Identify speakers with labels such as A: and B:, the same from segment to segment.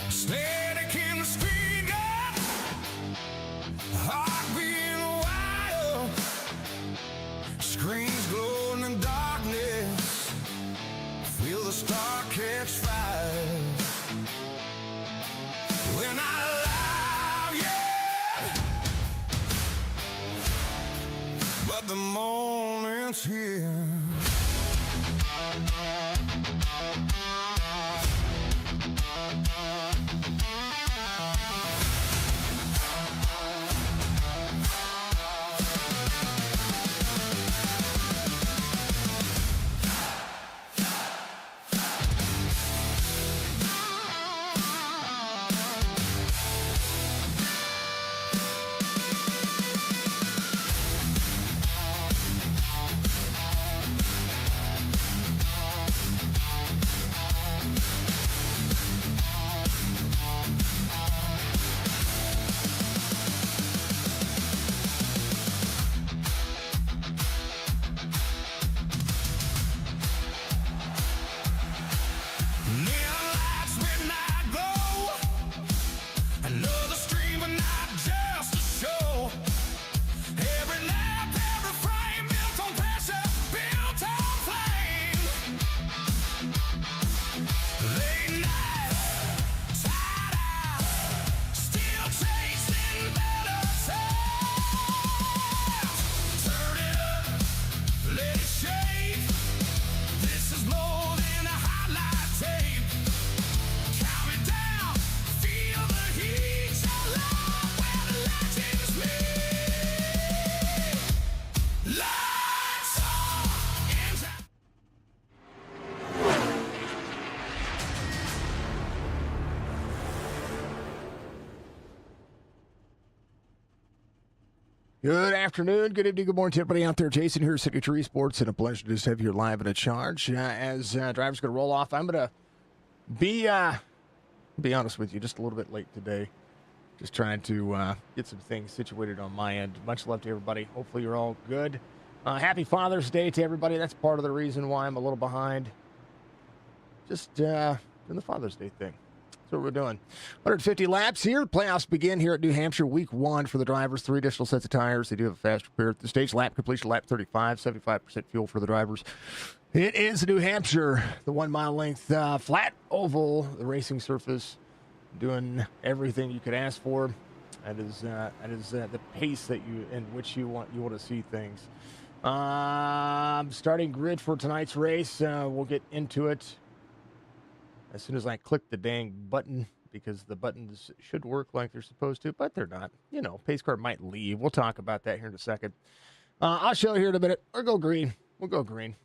A: Static in the street, yeah. Heart beating wild. Screens glowing in darkness. Feel the star catch fire. When I lie, yeah. But the moment's here.
B: Good afternoon, good evening, good morning to everybody out there. Jason here, Signature Esports, and a pleasure to just have you live and at charge. As drivers going to roll off, I'm going to be honest with you, just a little bit late today. Just trying to get some things situated on my end. Much love to everybody. Hopefully you're all good. Happy Father's Day to everybody. That's part of the reason why I'm a little behind. Just doing the Father's Day thing. That's what we're doing. 150 laps here. Playoffs begin here at New Hampshire. Week 1 for the drivers. 3 additional sets of tires. They do have a fast repair. The stage lap completion, lap 35. 75% fuel for the drivers. It is New Hampshire. The 1 mile length flat oval. The racing surface. Doing everything you could ask for. That is the pace that in which you want to see things. Starting grid for tonight's race. We'll get into it as soon as I click the dang button, because the buttons should work like they're supposed to, but they're not. You know, pace car might leave. We'll talk about that here in a second. I'll show you here in a minute. Or go green. We'll go green.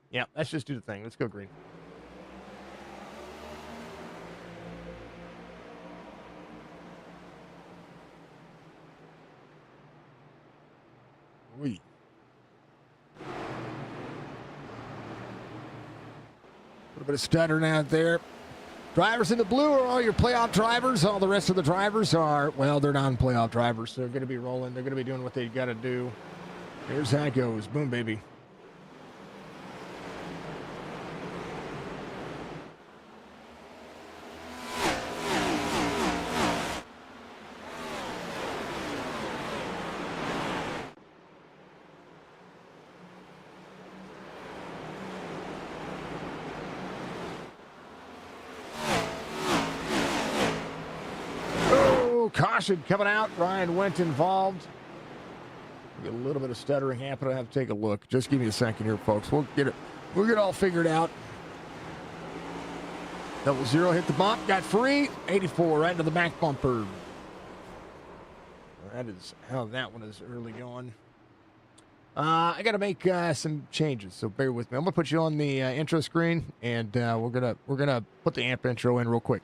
B: Yeah, let's just do the thing. Let's go green. We. A little bit of stuttering out there. Drivers in the blue are all your playoff drivers. All the rest of the drivers are, well, they're non-playoff drivers. So they're going to be rolling. They're going to be doing what they got to do. Here's how it goes. Boom, baby. Caution coming out. Ryan went involved. Get a little bit of stuttering happening. I have to take a look. Just give me a second here, folks. We'll get it all figured out. 00 hit the bump. Got free. 84 right into the back bumper. That is how that one is early going. I got to make some changes, so bear with me. I'm gonna put you on the intro screen, and we're gonna put the amp intro in real quick.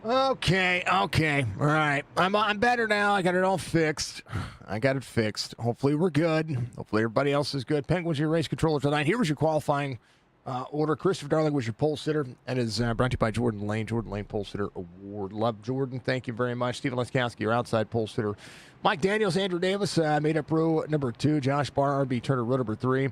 B: Okay. All right. I'm better now. I got it all fixed. Hopefully we're good. Hopefully everybody else is good. Penguins, your race controller tonight. Here was your qualifying order. Christopher Darling was your pole sitter. That is brought to you by Jordan Lane. Jordan Lane Pole Sitter Award. Love Jordan. Thank you very much. Stephen Leskowski, your outside pole sitter. Mike Daniels, Andrew Davis made up row number 2. Josh Barr, RB Turner, row number 3.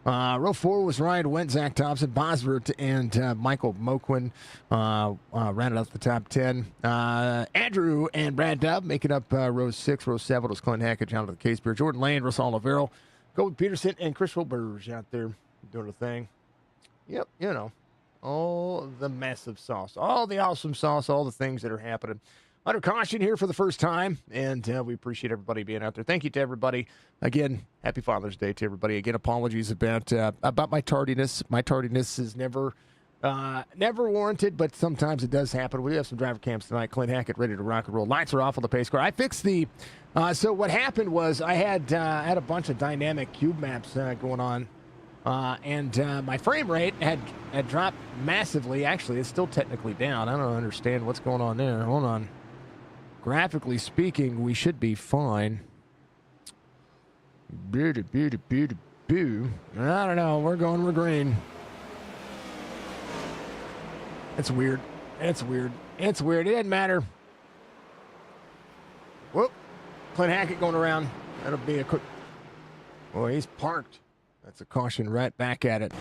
B: Row 4 was Ryan Wendt, Zach Thompson, Bosworth, and Michael Moquin rounded out the top 10. Andrew and Brad Dubb making up row 6. Row 7 was Clint Hackett, Jonathan Casebeer, Jordan Lane, Russell Olivero, Kobe Peterson, and Chris Wilburge out there doing the thing. Yep, you know, all the massive sauce, all the awesome sauce, all the things that are happening. Under caution here for the first time, and we appreciate everybody being out there. Thank you to everybody. Again, happy Father's Day to everybody. Again, apologies about my tardiness. My tardiness is never warranted, but sometimes it does happen. We have some driver cams tonight. Clint Hackett ready to rock and roll. Lights are off on the pace car. I fixed the. So what happened was I had a bunch of dynamic cube maps going on. And my frame rate had dropped massively. Actually, it's still technically down. I don't understand what's going on there. Hold on. Graphically speaking, we should be fine. I don't know. We're green. It's weird. It didn't matter. Whoop. Clint Hackett going around. That'll be a quick. Oh, he's parked. That's a caution right back at it.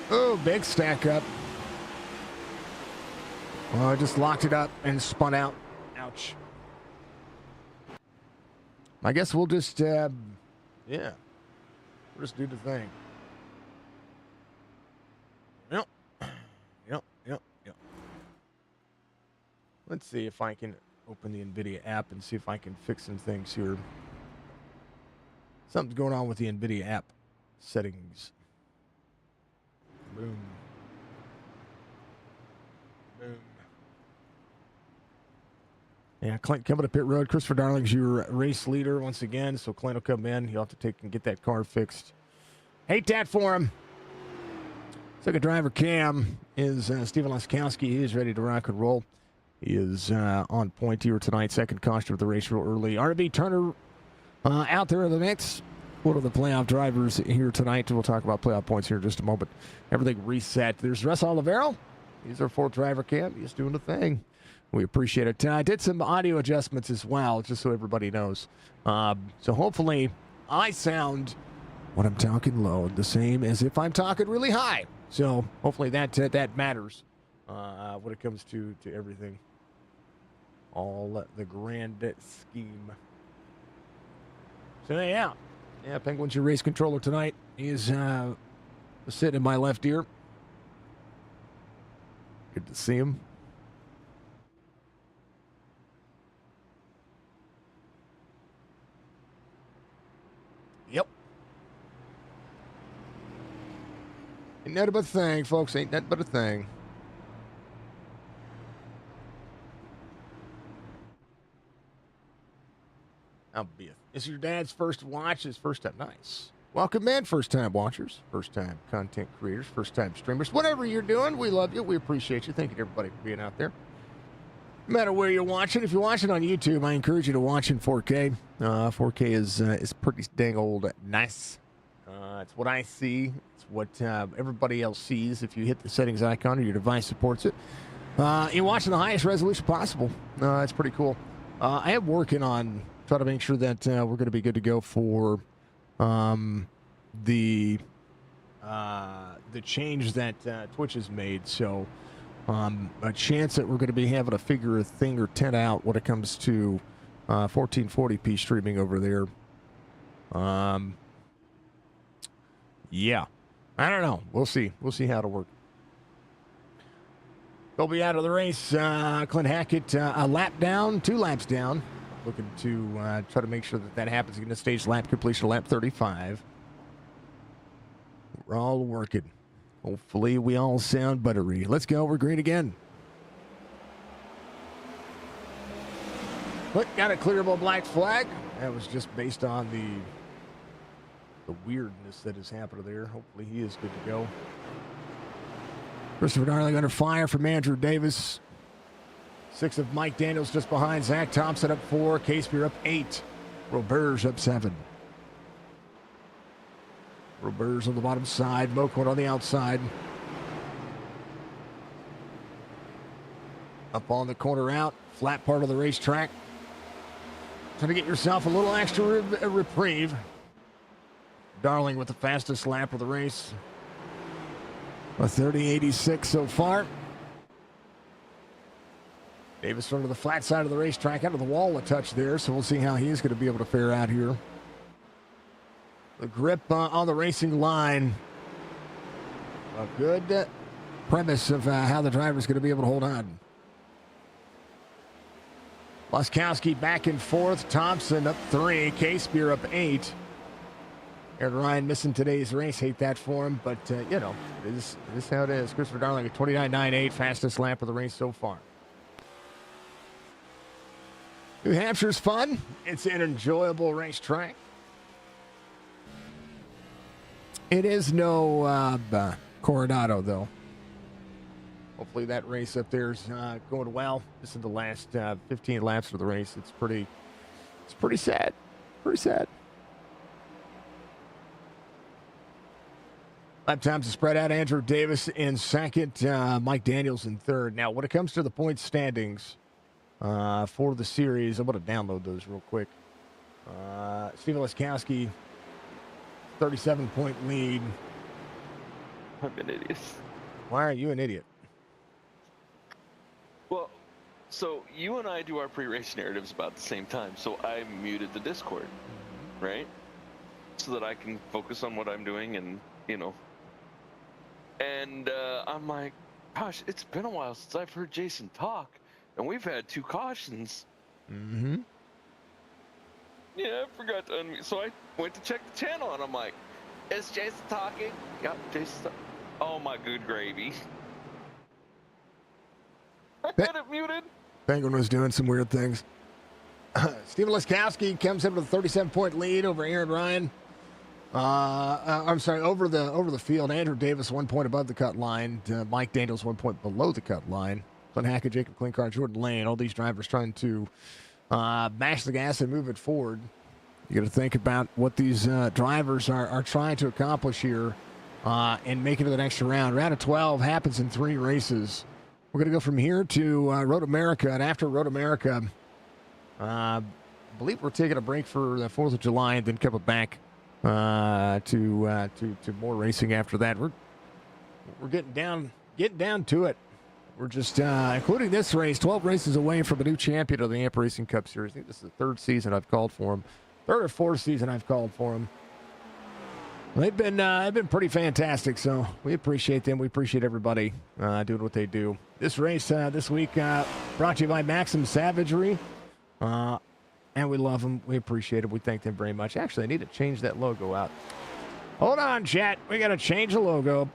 B: Oh, big stack up. Well, I just locked it up and spun out. Ouch. I guess we'll just, we'll just do the thing. Yep. Let's see if I can open the NVIDIA app and see if I can fix some things here. Something's going on with the NVIDIA app settings. Boom. Yeah, Clint coming to pit road. Christopher Darling's your race leader once again, so Clint will come in. He'll have to take and get that car fixed. Hate that for him. Second driver Cam is Stephen Leskowski. He is ready to rock and roll. He is on point here tonight. Second caution of the race real early. RB Turner out there in the mix. One of the playoff drivers here tonight. We'll talk about playoff points here in just a moment. Everything reset. There's Russell Olivero. He's our fourth driver, Cam. He's doing the thing. We appreciate it. I did some audio adjustments as well, just so everybody knows. So hopefully I sound, when I'm talking low, the same as if I'm talking really high. So hopefully that matters when it comes to everything. All the grand scheme. So yeah, Penguin's your race controller tonight. He's sitting in my left ear. Good to see him. Yep. Ain't nothing but a thing, folks. Ain't nothing but a thing. This is your dad's first watch. His first time. Nice. Welcome in, first-time watchers, first-time content creators, first-time streamers. Whatever you're doing, we love you. We appreciate you. Thank you to everybody for being out there. No matter where you're watching, if you're watching on YouTube, I encourage you to watch in 4K. 4K is pretty dang old nice. It's what I see. It's what everybody else sees. If you hit the settings icon or your device supports it, you're watching the highest resolution possible. It's pretty cool. I am working on trying to make sure that we're going to be good to go for the change that Twitch has made. So a chance that we're going to be having to figure a thing or 10 out when it comes to 1440p streaming over there. Yeah, I don't know. We'll see how it'll work. They'll be out of the race. Clint Hackett, a lap down, 2 laps down. Looking to try to make sure that happens. Going to stage lap completion, lap 35. We're all working. Hopefully we all sound buttery. Let's go. We're green again. Look, got a clearable black flag. That was just based on the weirdness that has happened there. Hopefully he is good to go. Christopher Darling under fire from Andrew Davis. 6 of Mike Daniels just behind. Zach Thompson up 4. Casebeer up 8. Roberge up 7. Roberge on the bottom side. Moquin on the outside. Up on the corner out. Flat part of the racetrack. Trying to get yourself a little extra reprieve. Darling with the fastest lap of the race. A 30.86 so far. Davis onto the flat side of the racetrack, out of the wall a touch there, so we'll see how he's going to be able to fare out here. The grip on the racing line. A good premise of how the driver's going to be able to hold on. Laskowski back and forth. Thompson up 3. Casebeer up 8. Aaron Ryan missing today's race. Hate that for him, but, you know, it is how it is. Christopher Darling at 29.98, fastest lap of the race so far. New Hampshire's fun. It's an enjoyable racetrack. It is no Coronado, though. Hopefully that race up there is going well. This is the last 15 laps of the race. It's pretty sad. Pretty sad. Lap times are spread out. Andrew Davis in second. Mike Daniels in third. Now, when it comes to the point standings for the series, I'm going to download those real quick. Steven Laskowski, 37-point lead.
C: I'm an idiot.
B: Why are you an idiot?
C: Well, so you and I do our pre-race narratives about the same time, so I muted the Discord, right? So that I can focus on what I'm doing and, you know. And I'm like, gosh, it's been a while since I've heard Jason talk, and we've had 2 cautions.
B: Mm-hmm.
C: Yeah, I forgot to unmute. So I went to check the channel, and I'm like, is Jason talking? Yep, Jason's oh, my good gravy. I had it muted.
B: Penguin was doing some weird things. Steven Laskowski comes in with a 37-point lead over Aaron Ryan. I'm sorry, over the field. Andrew Davis 1 point above the cut line. Mike Daniels 1 point below the cut line. Glenn Hackett, Jacob Klinkar, Jordan Lane. All these drivers trying to mash the gas and move it forward. You got to think about what these drivers are trying to accomplish here and make it to the next round. Round of 12 happens in 3 races. We're going to go from here to Road America, and after Road America, I believe we're taking a break for the 4th of July and then coming back to more racing after that. We're getting down to it. We're just including this race, 12 races away from a new champion of the Amp Racing Cup Series. I think this is the 3rd season I've called for him, 3rd or 4th season I've called for him. They've been pretty fantastic, so we appreciate them. We appreciate everybody doing what they do. This race this week brought to you by Maxim Savagery. And we love them. We appreciate it. We thank them very much. Actually, I need to change that logo out. Hold on, chat. We got to change the logo.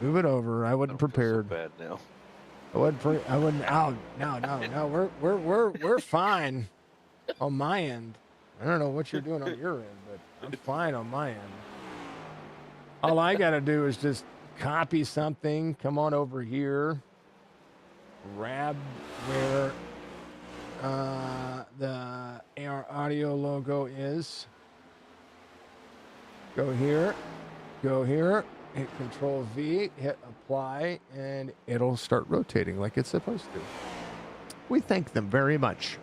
B: Move it over. I wasn't prepared.
C: So bad now.
B: I wouldn't. Oh, no. We're fine on my end. I don't know what you're doing on your end, but I'm fine on my end. All I got to do is just copy something. Come on over here. Grab where the AR audio logo is. Go here, hit Control V, hit apply, and it'll start rotating like it's supposed to. We thank them very much.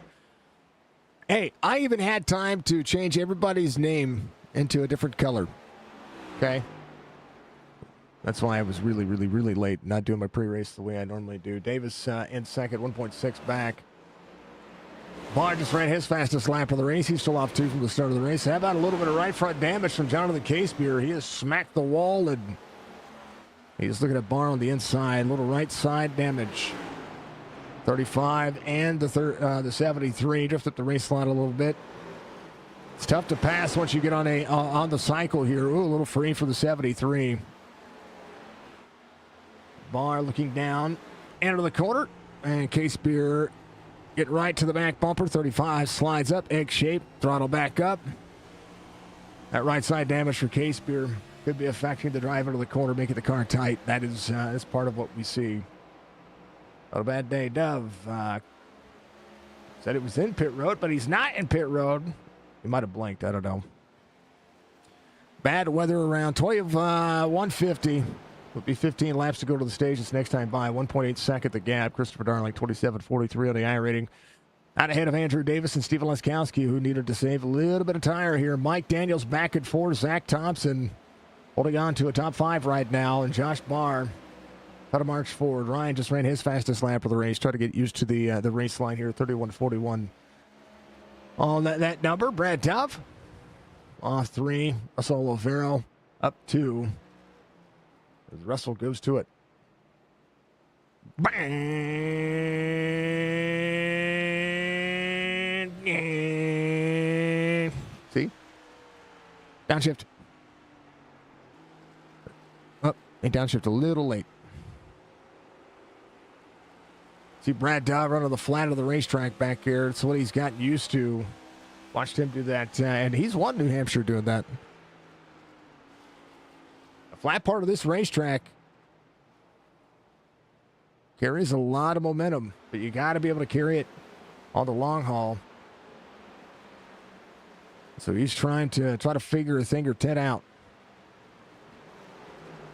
B: Hey, I even had time to change everybody's name into a different color. Okay? That's why I was really, really, really late, not doing my pre-race the way I normally do. Davis in second, 1.6 back. Barr just ran his fastest lap of the race. He's still off 2 from the start of the race. How about a little bit of right front damage from Jonathan Casebeer? He has smacked the wall, and he's looking at Barr on the inside. A little right side damage. 35 and the 73. Drift up the race line a little bit. It's tough to pass once you get on the cycle here. Ooh, a little free for the 73. Barr looking down, into the corner, and Casebeer get right to the back bumper. 35 slides up, egg shape, throttle back up. That right side damage for Casebeer. could be affecting the drive into the corner, making the car tight. That is part of what we see. Not a bad day. Dove said it was in pit road, but he's not in pit road. He might have blinked. I don't know. Bad weather around. Toy of 150. Would be 15 laps to go to the stage. It's next time by. 1.8 second the gap. Christopher Darling, 27.43 on the iRating. Out ahead of Andrew Davis and Steven Leskowski, who needed to save a little bit of tire here. Mike Daniels back and forth. Zach Thompson holding on to a top 5 right now. And Josh Barr got to march forward. Ryan just ran his fastest lap of the race. Try to get used to the race line here. 31.41 on that number. Brad Dove off 3. Russell Olivero up 2. As Russell goes to it. Bang! See? Downshift. Oh, and downshift a little late. See Brad Dove running the flat of the racetrack back here. It's what he's gotten used to. Watched him do that, and he's won New Hampshire doing that. The flat part of this racetrack carries a lot of momentum, but you got to be able to carry it on the long haul. So he's trying to figure a thing or 10 out.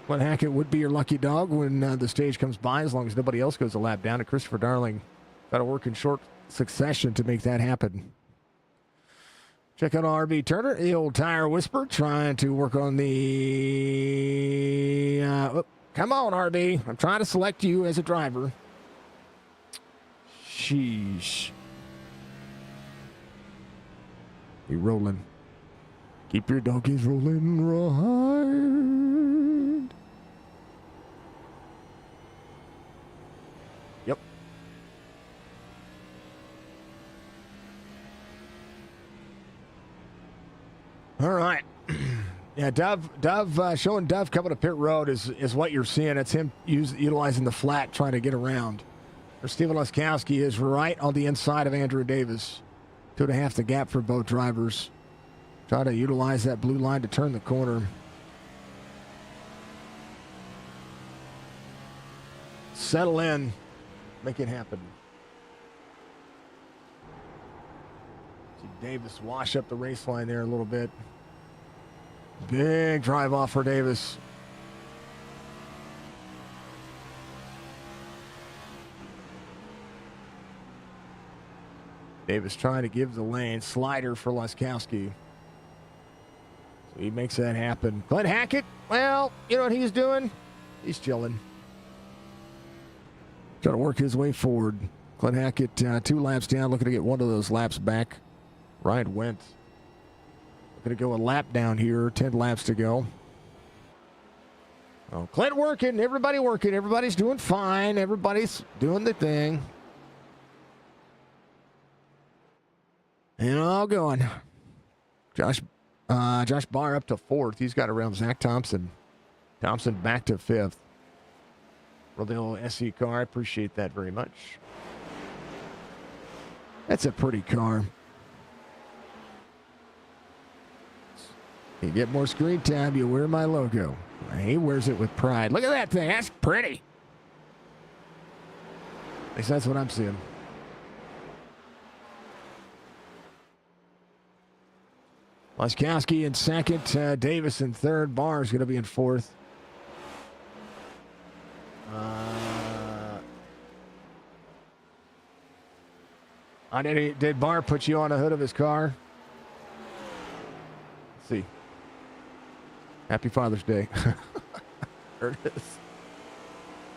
B: Glenn Hackett would be your lucky dog when the stage comes by, as long as nobody else goes a lap down. And Christopher Darling got to work in short succession to make that happen. Check out RB Turner, the old tire whisperer, trying to work on the... come on, RB. I'm trying to select you as a driver. Sheesh. You rolling. Keep your doggies rolling right. Yep. All right. Yeah, Dove showing Dove coming to pit road is what you're seeing. It's him utilizing the flat, trying to get around. Steven Leskowski is right on the inside of Andrew Davis. 2.5 the gap for both drivers. Try to utilize that blue line to turn the corner. Settle in. Make it happen. See Davis wash up the race line there a little bit. Big drive off for Davis. Davis trying to give the lane. Slider for Leskowski. So he makes that happen. Glenn Hackett, well, you know what he's doing? He's chilling. Trying to work his way forward. Glenn Hackett 2 laps down, looking to get one of those laps back. Ryan Wentz going to go a lap down here. 10 laps to go. Oh, Clint working. Everybody working. Everybody's doing fine. Everybody's doing the thing. And all going. Josh Barr up to 4th. He's got around Zach Thompson. Thompson back to 5th. Rodeo SE car. I appreciate that very much. That's a pretty car. You get more screen time, you wear my logo. He wears it with pride. Look at that thing. That's pretty. At least that's what I'm seeing. Leskowski in 2nd. Davis in 3rd. Barr's going to be in 4th. Did Barr put you on the hood of his car? Let's see. Happy Father's Day. There it is.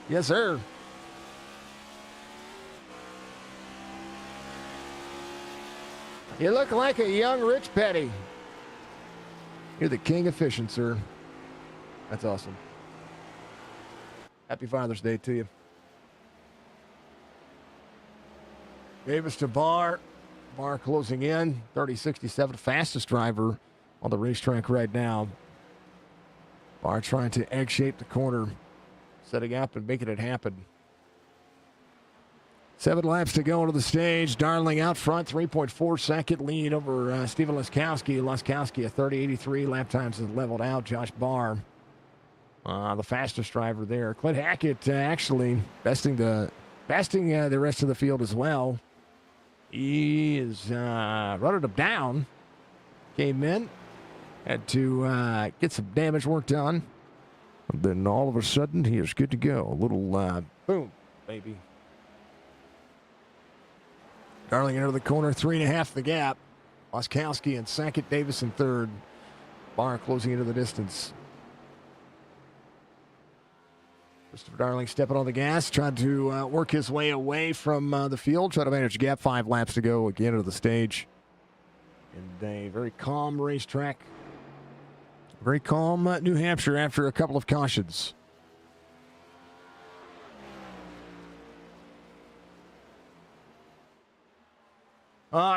B: Yes, sir. You look like a young Rich Petty. You're the king of fishing, sir. That's awesome. Happy Father's Day to you. Davis to Barr. Barr closing in. 30.67. Fastest driver on the racetrack right now. Barr trying to egg shape the corner. Setting up and making it happen. 7 laps to go into the stage. Darling out front, 3.4 second lead over Stephen Laskowski. Laskowski at 30.83. Lap times is leveled out. Josh Barr, the fastest driver there. Clint Hackett actually besting the rest of the field as well. He is running him down. Came in, had to get some damage work done. And then all of a sudden, he is good to go. A little boom, baby. Darling into the corner, 3.5 the gap. Laskowski in second, Davis in third. Barr closing into the distance. Christopher Darling stepping on the gas, trying to work his way away from the field, trying to manage the gap. 5 laps to go again into the stage. And a very calm racetrack. Very calm New Hampshire after a couple of cautions.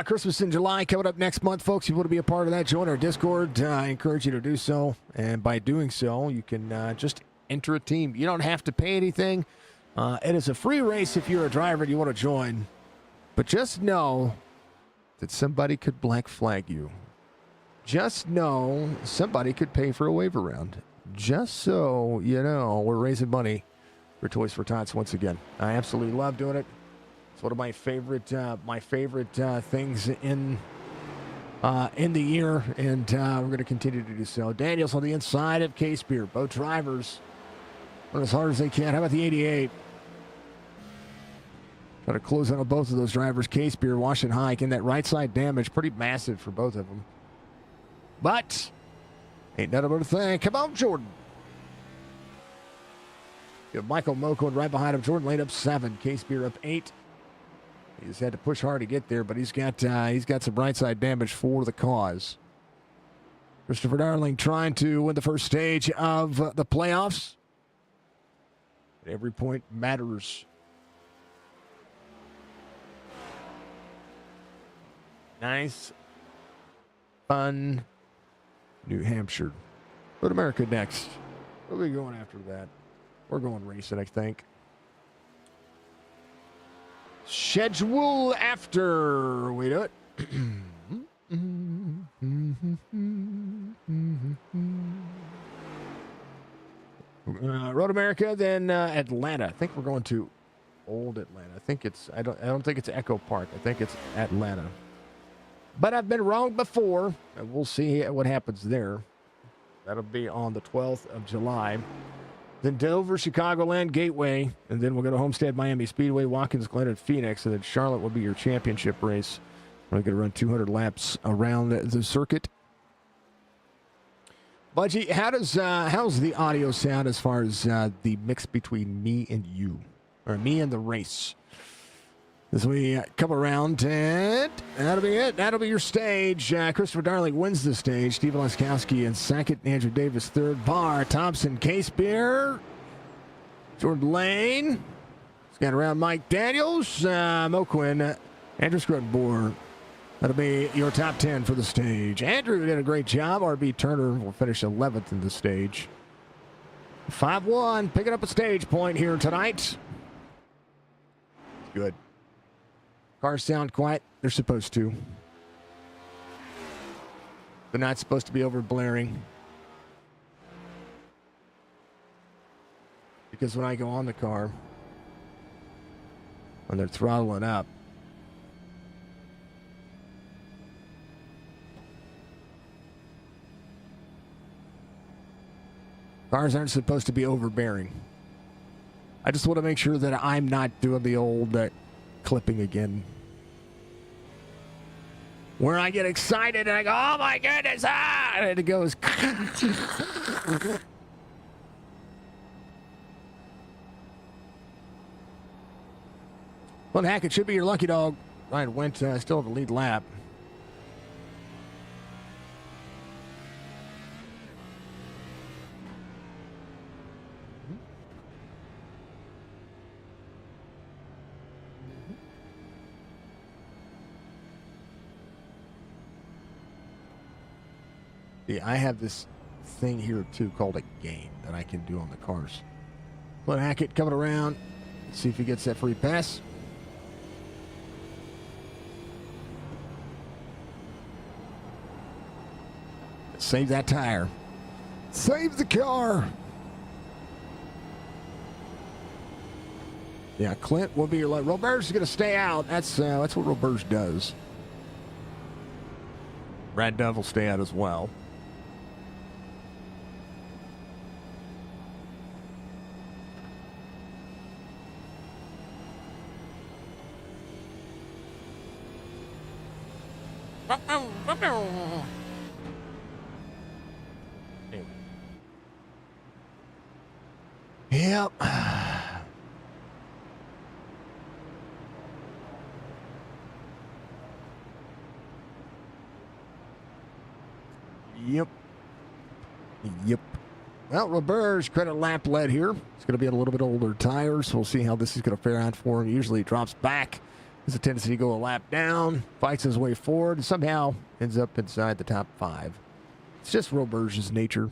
B: Christmas in July coming up next month, folks. If you want to be a part of that, join our Discord. I encourage you to do so. And by doing so, you can just enter a team. You don't have to pay anything. It is a free race if you're a driver and you want to join. But just know that somebody could black flag you. Just know somebody could pay for a waiver round. Just so you know, we're raising money for Toys for Tots once again. I absolutely love doing it. It's one of my favorite things in the year, and we're going to continue to do so. Daniels on the inside of Case-Beer. Both drivers run as hard as they can. How about the 88? Try to close out on both of those drivers. Case-Beer, Washington High. Again, that right side damage, pretty massive for both of them. But ain't nothing but a thing. Come on, Jordan. You have Michael Moco right behind him. Jordan Lane up 7. Case-Beer up 8. He's had to push hard to get there, but he's got some right side damage for the cause. Christopher Darling trying to win the first stage of the playoffs. Every point matters. Nice, fun New Hampshire. But America next. Where are we going after that? We're going racing, I think. Schedule after we do it. Road America, then Atlanta. I think we're going to Old Atlanta. I don't think it's Echo Park. I think it's Atlanta. But I've been wrong before, and we'll see what happens there. That'll be on the 12th of July. Then Dover, Chicagoland, Gateway, and then we'll go to Homestead, Miami Speedway, Watkins Glen, and Phoenix, and then Charlotte will be your championship race. We're going to run 200 laps around the circuit. Budgie, how's the audio sound as far as the mix between me and you, or me and the race? As we come around, and that'll be it. That'll be your stage. Christopher Darling wins the stage. Stephen Laskowski in second. Andrew Davis third. Barr, Thompson, Case-Beer. Jordan Lane. Scan around Mike Daniels. Mo Quinn. Andrew Scruttenbohr. That'll be your top 10 for the stage. Andrew did a great job. RB Turner will finish 11th in the stage. 5-1. Picking up a stage point here tonight. Good. Cars sound quiet. They're supposed to. They're not supposed to be over blaring. Because when I go on the car, when they're throttling up, cars aren't supposed to be overbearing. I just want to make sure that I'm not doing the old clipping again, where I get excited and I go, oh my goodness, and it goes. Well, heck, it should be your lucky dog. Ryan Went still the lead lap. Yeah, I have this thing here too called a game that I can do on the cars. Clint Hackett coming around. Let's see if he gets that free pass. Save that tire. Save the car. Yeah, Clint will be your light. Robert's going to stay out. That's what Robert does. Brad Dove will stay out as well. Yep. Yep. Well, Robert's credit lap led here. It's going to be on a little bit older tires. We'll see how this is going to fare out for him. Usually he drops back. Has a tendency to go a lap down, fights his way forward, and somehow ends up inside the top 5. It's just Robert's nature.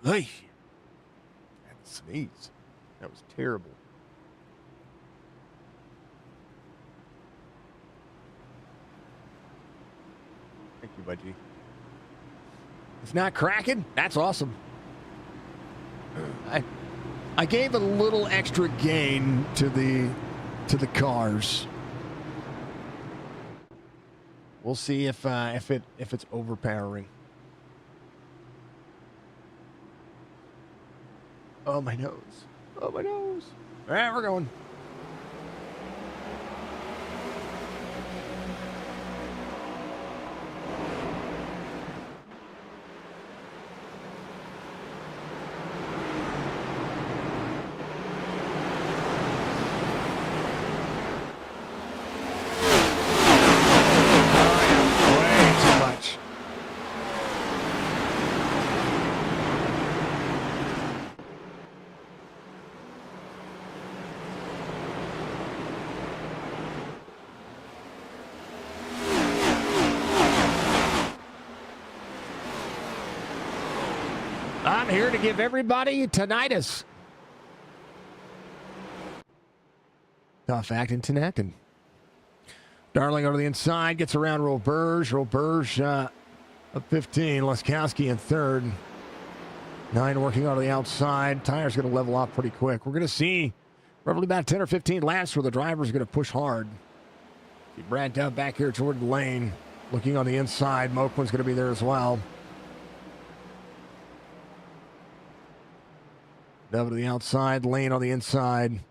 B: Hey, I had to sneeze. That was terrible. Thank you, Budgie. It's not cracking. That's awesome. I gave a little extra gain to the cars. We'll see if it's overpowering. Oh, my nose. Oh, my nose. All right, we're going. I'm here to give everybody tinnitus. Tough acting, tinnitus. Darling over the inside, gets around Roberge. Roberge up 15. Leskowski in third. 9 working out of the outside. Tire's going to level off pretty quick. We're going to see roughly about 10 or 15 laps where the driver's going to push hard. See Brad Dove back here toward the lane. Looking on the inside. Moquin's going to be there as well. Dove to the outside, Lane on the inside.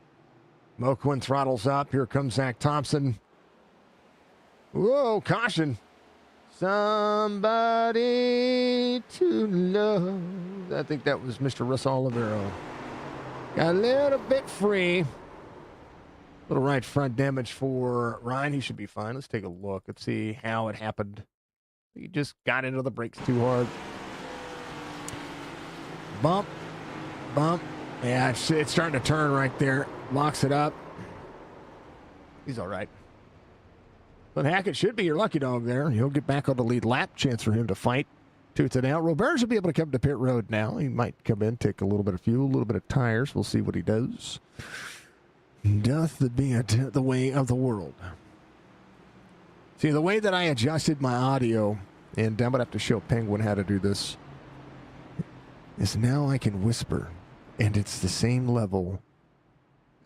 B: Moquin throttles up. Here comes Zach Thompson. Whoa, caution. Somebody to love. I think that was Mr. Russ Olivero. Got a little bit free. Little right front damage for Ryan. He should be fine. Let's take a look. Let's see how it happened. He just got into the brakes too hard. Bump. Bump. Yeah, it's starting to turn right there. Locks it up. He's all right. But Hackett should be your lucky dog there. He'll get back on the lead lap. Chance for him to fight tooth and out. Roberge will be able to come to pit road now. He might come in, take a little bit of fuel, a little bit of tires. We'll see what he does. Doth be the way of the world. See, the way that I adjusted my audio, and I'm going to have to show Penguin how to do this, is now I can whisper, and it's the same level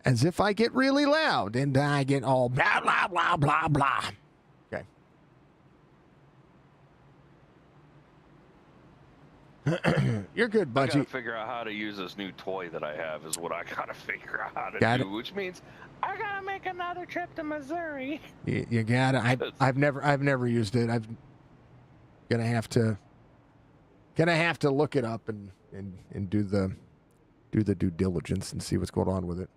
B: as if I get really loud, and I get all blah, blah, blah, blah, blah. Okay. You're good, Budgie.
C: I gotta figure out how to use this new toy that I have is what I gotta figure out how to do, which means I gotta make another trip to Missouri.
B: You gotta. I've never used it. I'm gonna have to look it up and do the due diligence and see what's going on with it.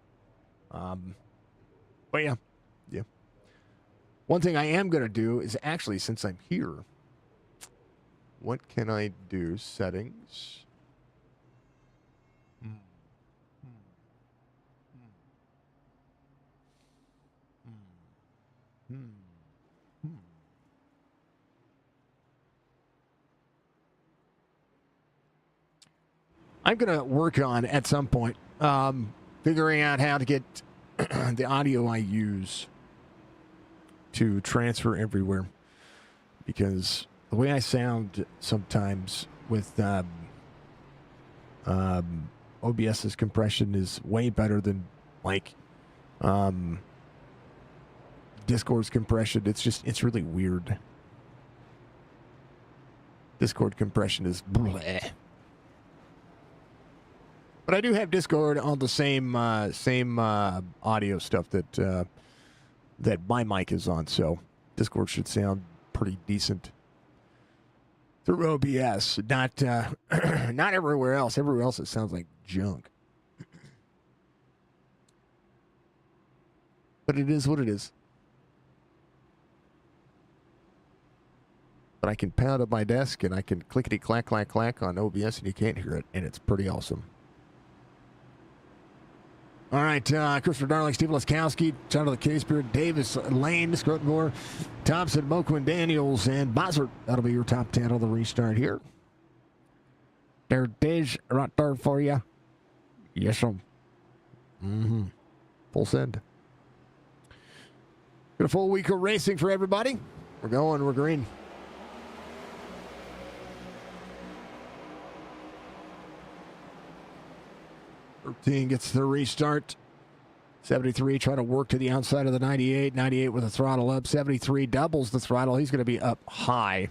B: But yeah. One thing I am gonna do is actually, since I'm here, what can I do? Settings. I'm going to work on, at some point, figuring out how to get the audio I use to transfer everywhere, because the way I sound sometimes with OBS's compression is way better than like Discord's compression. It's really weird. Discord compression is bleh. But I do have Discord on the same audio stuff that my mic is on, so Discord should sound pretty decent through OBS. Not not everywhere else. Everywhere else it sounds like junk. But it is what it is. But I can pound up my desk and I can clickety clack clack clack on OBS and you can't hear it, and it's pretty awesome. All right, Christopher Darling, Steve Laskowski, John of the Casebeard, Davis, Lane, Scrutmore, Thompson, Moquin, Daniels, and Bossert. That'll be your top 10 on the restart here. There it is, right there for you. Yes, sir. Mm-hmm. Full send. Got a full week of racing for everybody. We're going, we're green. Team gets the restart. 73 trying to work to the outside of the 98. 98 with the throttle up. 73 doubles the throttle. He's going to be up high.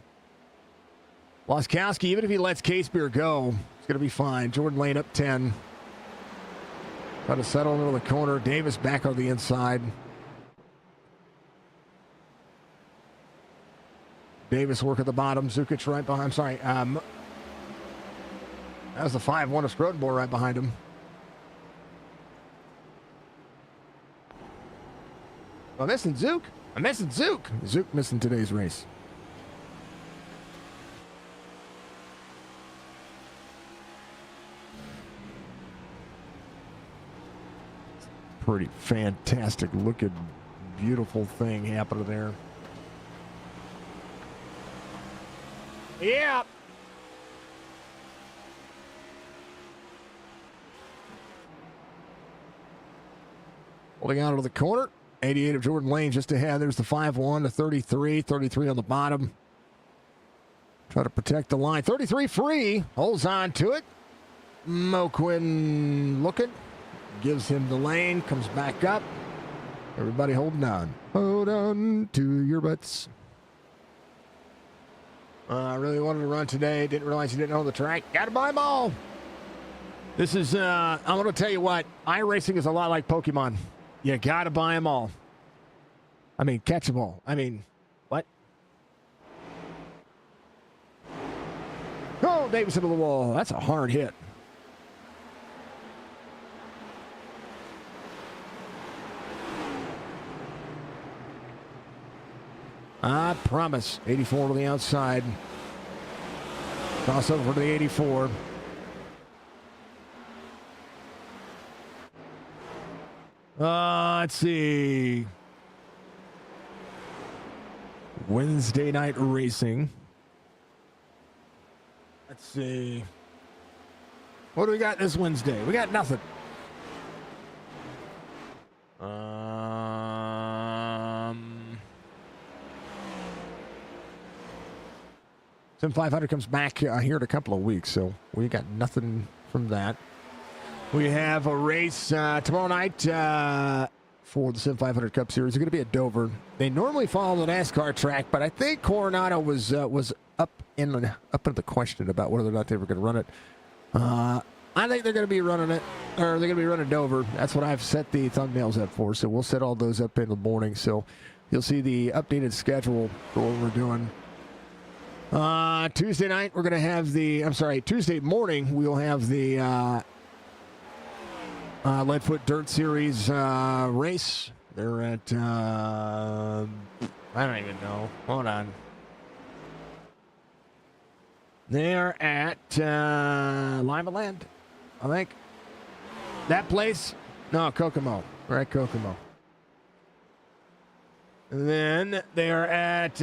B: Laskowski, even if he lets Casebeer go, it's going to be fine. Jordan Lane up 10. Trying to settle into the corner. Davis back on the inside. Davis work at the bottom. Zukic right behind. I'm sorry. That was the 5-1 of Scrotenbore right behind him. I'm missing Zook. I'm missing Zook. Zook missing today's race. Pretty fantastic looking, beautiful thing happening there. Yeah. Holding out of the corner. 88 of Jordan Lane just ahead. There's the 5-1 to 33. 33 on the bottom. Try to protect the line. 33 free. Holds on to it. Moquin looking. Gives him the lane. Comes back up. Everybody holding on. Hold on to your butts. I really wanted to run today. Didn't realize you didn't know the track. Got to buy them all. This is, I'm going to tell you what. iRacing is a lot like Pokemon. You got to buy them all. I mean, catch them all. I mean, what? Oh, Davis into the wall. That's a hard hit. I promise. 84 to the outside. Crossover to the 84. Let's see. Wednesday night racing. Let's see. What do we got this Wednesday? We got nothing. Sim 500 comes back here in a couple of weeks, so we got nothing from that. We have a race tomorrow night for the Sim 500 Cup Series. It's going to be at Dover. They normally follow the NASCAR track, but I think Coronado was up in the question about whether or not they were going to run it. I think they're going to be running it, or they're going to be running Dover. That's what I've set the thumbnails up for. So we'll set all those up in the morning. So you'll see the updated schedule for what we're doing. Tuesday night we're going to have Tuesday morning we'll have the Leadfoot Dirt Series race. They're at, I don't even know. Hold on. They're at Lima Land, I think. That place? No, Kokomo. We're at Kokomo. And then they're at,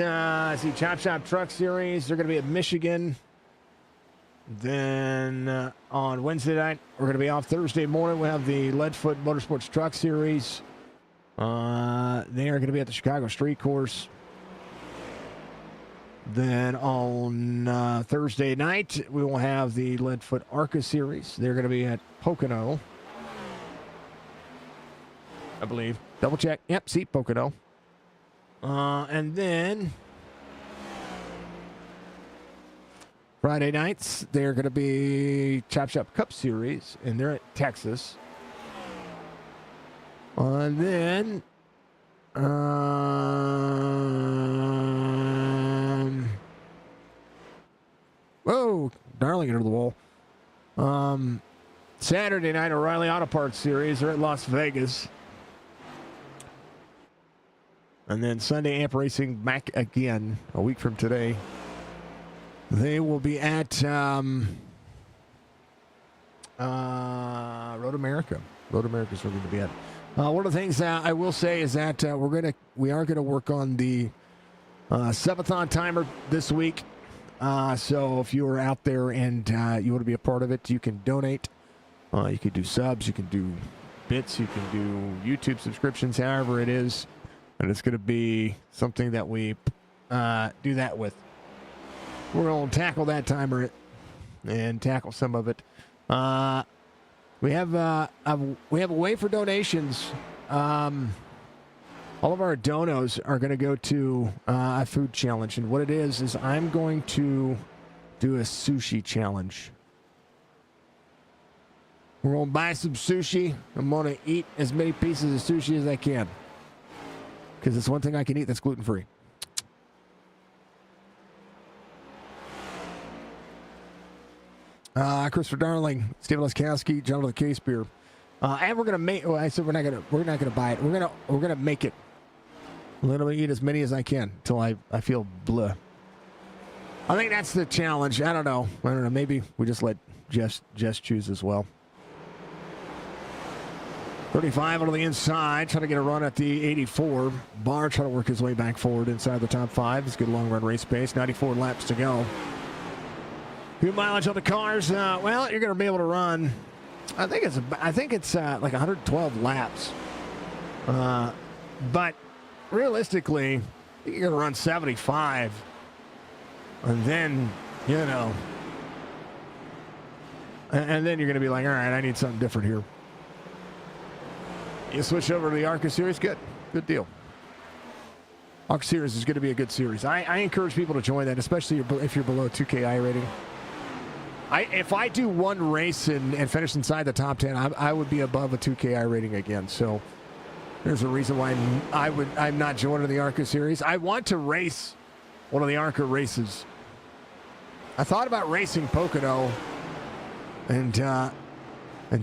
B: Chop Shop Truck Series. They're going to be at Michigan. Then on Wednesday night, we're going to be off. Thursday morning, we'll have the Leadfoot Motorsports Truck Series. They are going to be at the Chicago Street Course. Then on Thursday night, we will have the Leadfoot ARCA Series. They're going to be at Pocono, I believe. Double check. Yep, see, Pocono. And then Friday nights, they're going to be Chop Shop Cup Series, and they're at Texas. And then whoa, darling into the wall. Saturday night, O'Reilly Auto Parts Series. They're at Las Vegas. And then Sunday, Amp Racing back again a week from today. They will be at Road America. Road America is where we're going to be at. One of the things I will say is that we are gonna work on the subathon timer this week. So if you are out there and you want to be a part of it, you can donate. You can do subs, you can do bits, you can do YouTube subscriptions, however it is. And it's going to be something that we do that with. We're going to tackle that timer and tackle some of it. We have a way for donations. All of our donos are going to go to a food challenge. And what it is I'm going to do a sushi challenge. We're going to buy some sushi. I'm going to eat as many pieces of sushi as I can. Because it's one thing I can eat that's gluten-free. Christopher Darling, Steve Leskowski, John with the Case Beer. And we're gonna make. Well, I said we're not gonna buy it. We're gonna make it. Literally eat as many as I can until I feel bleh. I think that's the challenge. I don't know. Maybe we just let Jess choose as well. 35 on the inside, trying to get a run at the 84. Barr trying to work his way back forward inside the top 5. He's good long run race pace. 94 laps to go. Good mileage on the cars. Well, you're going to be able to run. I think it's like 112 laps. But realistically, you're going to run 75, and then and then you're going to be like, all right, I need something different here. You switch over to the ARCA Series, good deal. ARCA Series is going to be a good series. I encourage people to join that, especially if you're below 2K rating. If I do one race and finish inside the top 10, I would be above a 2K rating again. So there's a reason why I'm not joining the ARCA Series. I want to race one of the ARCA races. I thought about racing Pocono and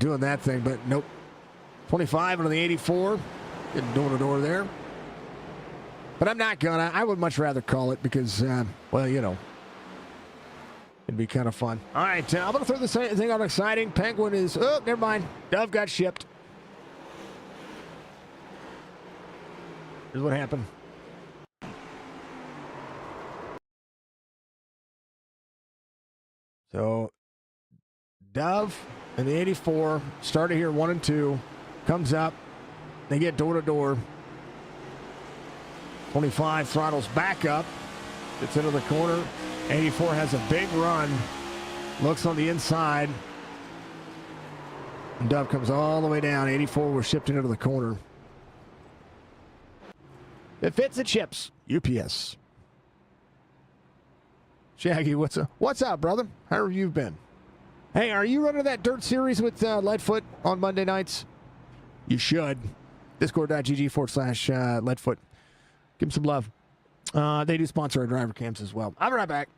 B: doing that thing, but nope. 25 on the 84, getting door-to-door there. But I'm not gonna. I would much rather call it because, it'd be kind of fun. All right, I'm gonna throw this thing out exciting. Penguin is, oh, never mind. Dove got shipped. Here's what happened. So, Dove and the 84 started here 1 and 2. Comes up. They get door-to-door. 25 throttles back up. Gets into the corner. 84 has a big run. Looks on the inside. And Dove comes all the way down. 84 was shipped into the corner. It fits the chips. UPS. Shaggy, what's up? What's up, brother? How have you been? Hey, are you running that dirt series with Leadfoot on Monday nights? You should. Discord.gg/Leadfoot. Give them some love. They do sponsor our driver cams as well. I'll be right back.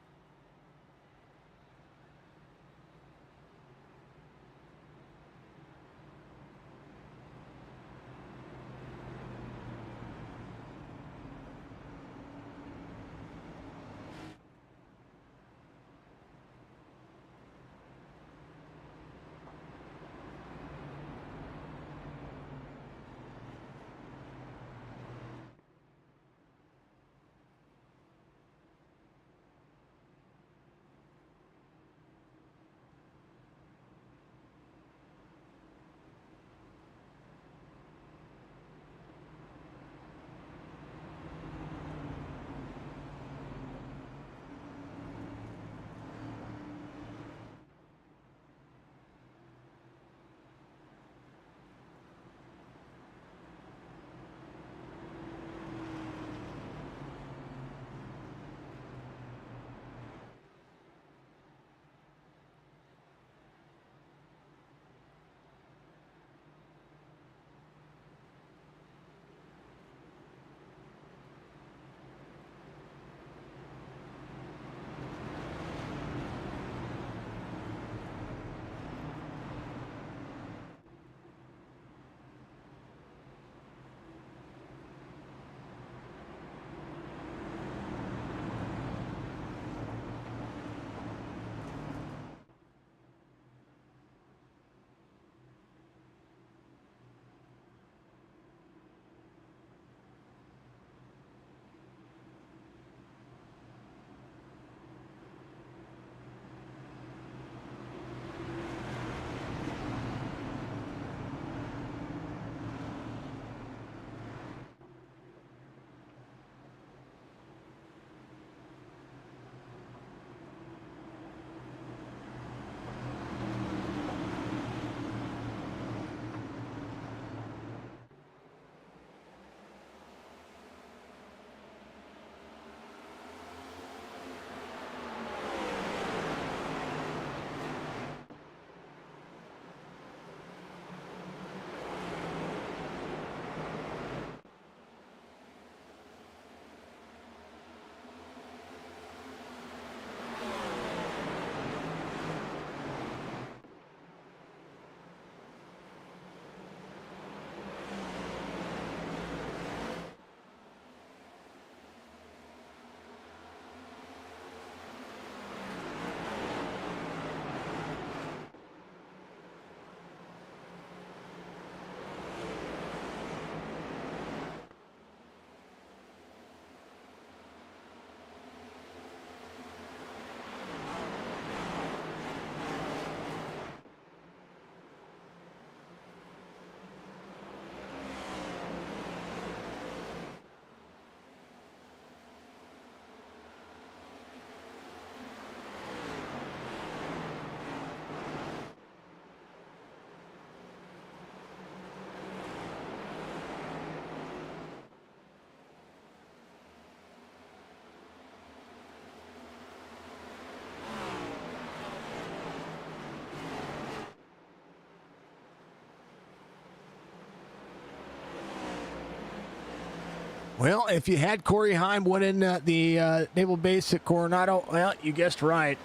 B: Well, if you had Corey Heim winning the Naval Base at Coronado, well, you guessed right.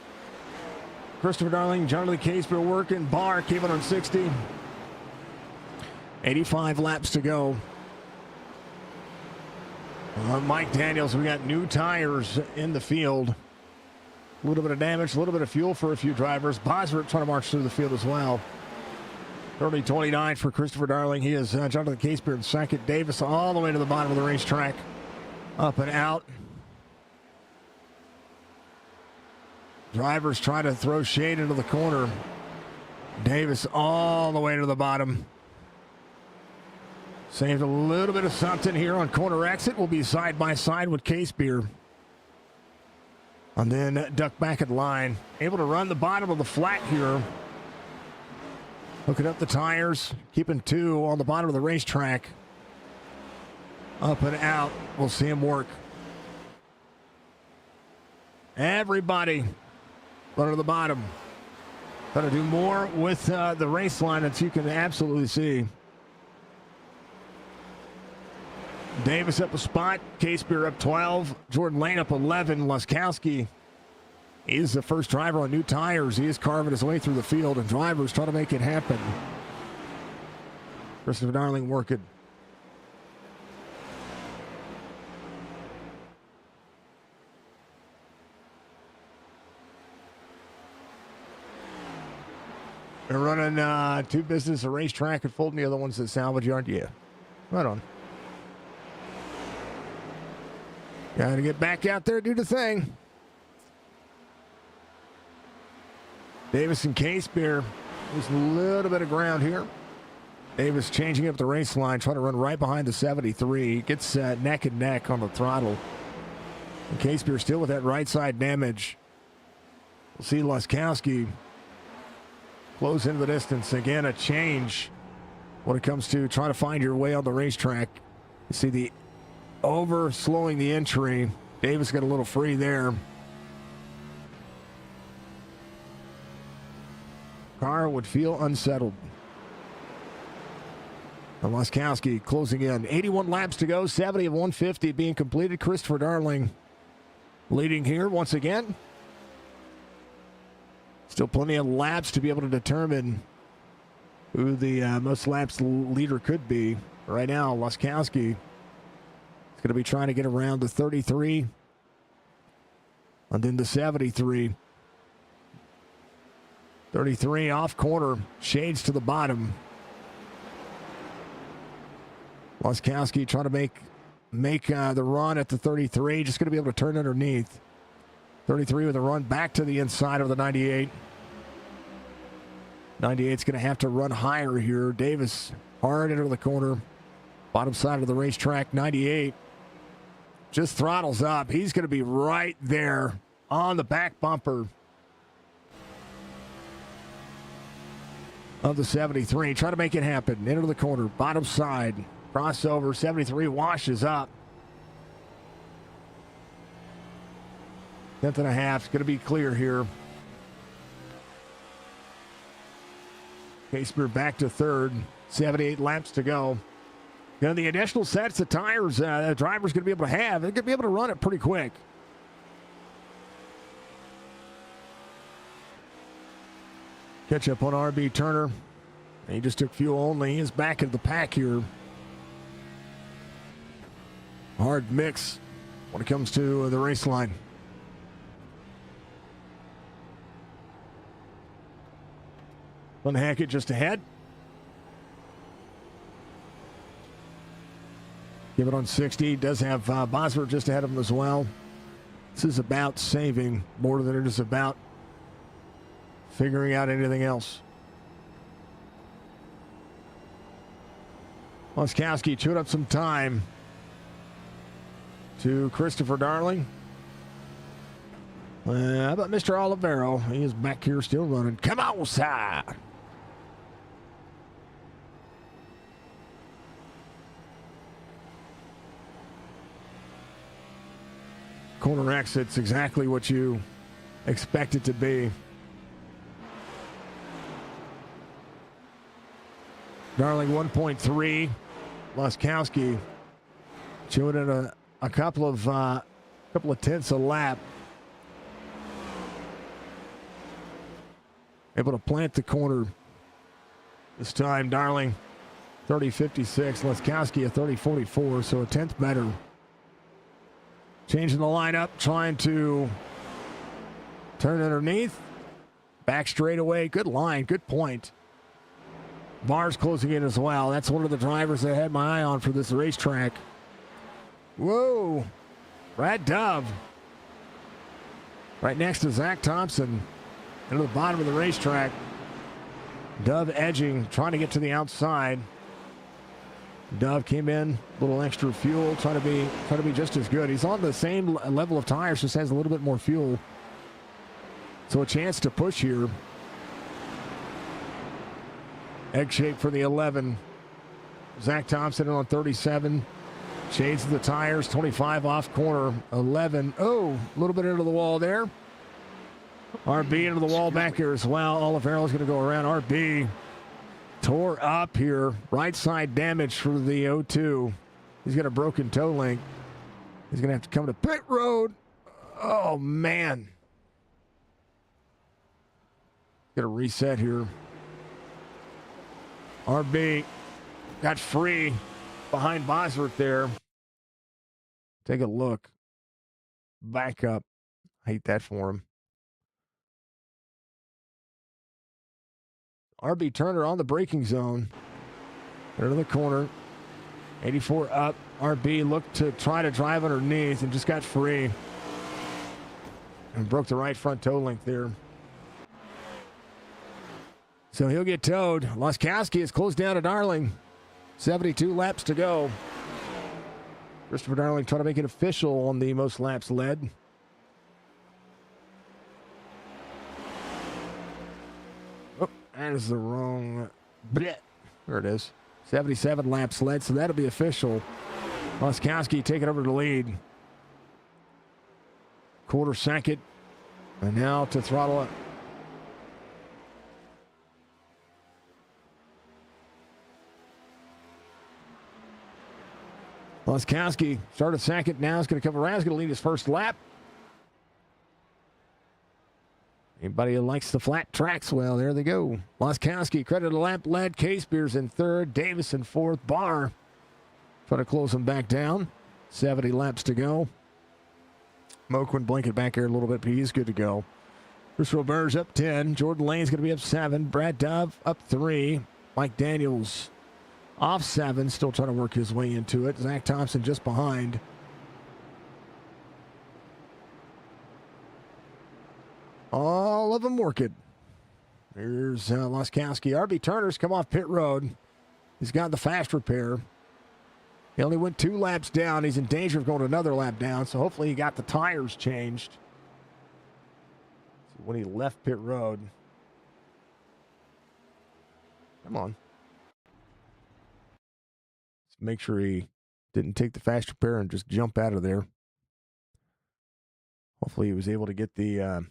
B: Christopher Darling, Jonathan Casper working. Barr came in on 60. 85 laps to go. Mike Daniels, we got new tires in the field. A little bit of damage, a little bit of fuel for a few drivers. Bosworth trying to march through the field as well. Early 29 for Christopher Darling. He is Jonathan Casper in second. Davis all the way to the bottom of the racetrack. Up and out. Drivers try to throw shade into the corner. Davis all the way to the bottom. Saved a little bit of something here on corner exit. We'll be side by side with Casebeer. And then duck back at line. Able to run the bottom of the flat here. Hooking up the tires. Keeping 2 on the bottom of the racetrack. Up and out. We'll see him work. Everybody running to the bottom. Got to do more with the race line that you can absolutely see. Davis up a spot. Casebeer up 12. Jordan Lane up 11. Luskowski is the first driver on new tires. He is carving his way through the field, and drivers trying to make it happen. Christopher Darling working. They're running 2 business, a racetrack, and folding the other one's at salvage yard. Yeah, right on. Got to get back out there, do the thing. Davis and Casebeer. There's a little bit of ground here. Davis changing up the race line, trying to run right behind the 73. Gets neck and neck on the throttle. And Casebeer still with that right side damage. We'll see Luskowski close into the distance. Again, a change when it comes to trying to find your way on the racetrack. You see the over slowing the entry. Davis got a little free there. Car would feel unsettled. And Luskowski closing in. 81 laps to go. 70 of 150 being completed. Christopher Darling leading here once again. Still plenty of laps to be able to determine who the most laps leader could be. Right now, Luskowski is going to be trying to get around the 33 and then the 73. 33 off corner, shades to the bottom. Luskowski trying to make the run at the 33. Just going to be able to turn underneath. 33 with a run back to the inside of the 98. 98's going to have to run higher here. Davis hard into the corner. Bottom side of the racetrack. 98 just throttles up. He's going to be right there on the back bumper of the 73. Try to make it happen. Into the corner. Bottom side. Crossover. 73 washes up. 10th and a half. Going to be clear here. Casebeer back to third. 78 laps to go. You know, the additional sets of tires the driver's going to be able to have, they're going to be able to run it pretty quick. Catch up on RB Turner. He just took fuel only. He is back into the pack here. Hard mix when it comes to the race line. Glenn Hackett just ahead. Give it on 60. Does have Bosworth just ahead of him as well. This is about saving more than it is about figuring out anything else. Luskowski chewed up some time to Christopher Darling. How about Mr. Olivero? He is back here still running. Come on, side. Corner exit's exactly what you expect it to be. Darling 1.3. Luskowski Chewing in a couple of tenths a lap. Able to plant the corner this time. Darling, 30.56. Leskowski, a 30.44, so a tenth better. Changing the lineup, trying to turn underneath. Back straight away. Good line, good point. Barr's closing in as well. That's one of the drivers that I had my eye on for this racetrack. Whoa. Brad Dove. Right next to Zach Thompson. Into the bottom of the racetrack. Dove edging, trying to get to the outside. Dove came in, a little extra fuel, trying to be just as good. He's on the same level of tires, just has a little bit more fuel. So a chance to push here. Egg shape for the 11. Zach Thompson on 37. Shades of the tires, 25 off corner, 11. Oh, a little bit into the wall there. RB into the wall back here as well. Oliveira's going to go around. RB tore up here. Right side damage for the 0-2. He's got a broken toe link. He's going to have to come to pit road. Oh, man. Got to reset here. RB got free behind Bosworth there. Take a look. Back up. Hate that for him. RB Turner on the braking zone. Into the corner. 84 up. RB looked to try to drive underneath and just got free. And broke the right front toe link there. So he'll get towed. Laskowski is closed down to Darling. 72 laps to go. Christopher Darling trying to make it official on the most laps led. Oh, that is the wrong. Bleh. There it is. 77 laps led, so that'll be official. Laskowski taking over the lead. Quarter second. And now to throttle up. Laskowski started second. Now he's going to come around. He's going to lead his first lap. Anybody who likes the flat tracks, well, there they go. Laskowski, credit a lap led. Case Beers in third. Davis in fourth. Barr trying to close him back down. 70 laps to go. Moquin blinking back here a little bit, but he's good to go. Chris Robert's up 10. Jordan Lane's going to be up 7. Brad Dove up 3. Mike Daniels off 7, still trying to work his way into it. Zach Thompson just behind. All of them working. Here's Laskowski. RB Turner's come off pit road. He's got the fast repair. He only went 2 laps down. He's in danger of going another lap down, so hopefully he got the tires changed. So when he left pit road. Come on. Make sure he didn't take the fast repair and just jump out of there. Hopefully he was able to get the...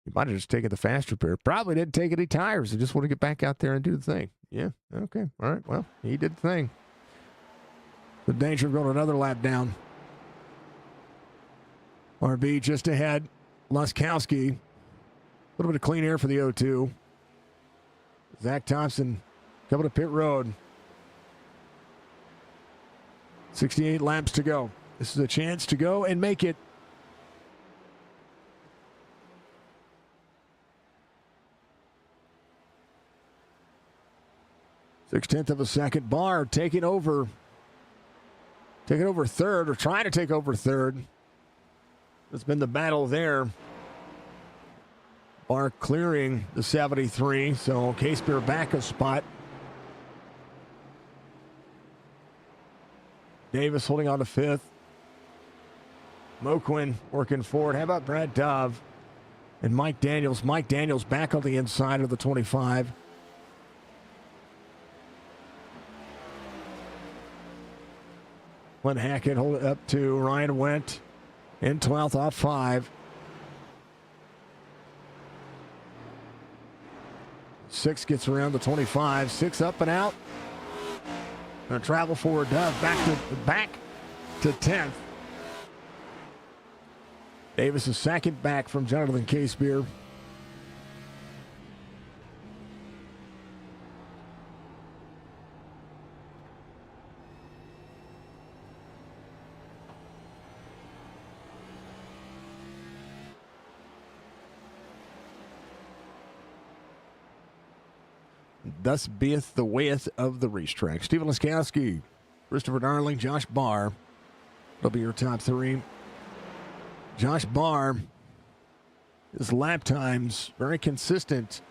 B: he might have just taken the fast repair. Probably didn't take any tires. He just wanted to get back out there and do the thing. Yeah, okay. All right, well, he did the thing. The danger of going another lap down. RB just ahead. Laskowski. A little bit of clean air for the 0-2. Zach Thompson coming to pit road. 68 laps to go. This is a chance to go and make it. Six-tenth of a second. Barr taking over third, or trying to take over third. It's been the battle there. Barr clearing the 73, so Case Beer back a spot. Davis holding on to 5th. Moquin working forward. How about Brad Dove and Mike Daniels? Mike Daniels back on the inside of the 25. Glenn Hackett hold it up to Ryan Wendt in 12th off 5. 6 gets around the 25. 6 up and out. Going to travel forward, back to 10th. Davis is second back from Jonathan Casebeer. Thus beeth the wayeth of the racetrack. Stephen Laskowski, Christopher Darling, Josh Barr. That'll be your top three. Josh Barr, his lap times very consistent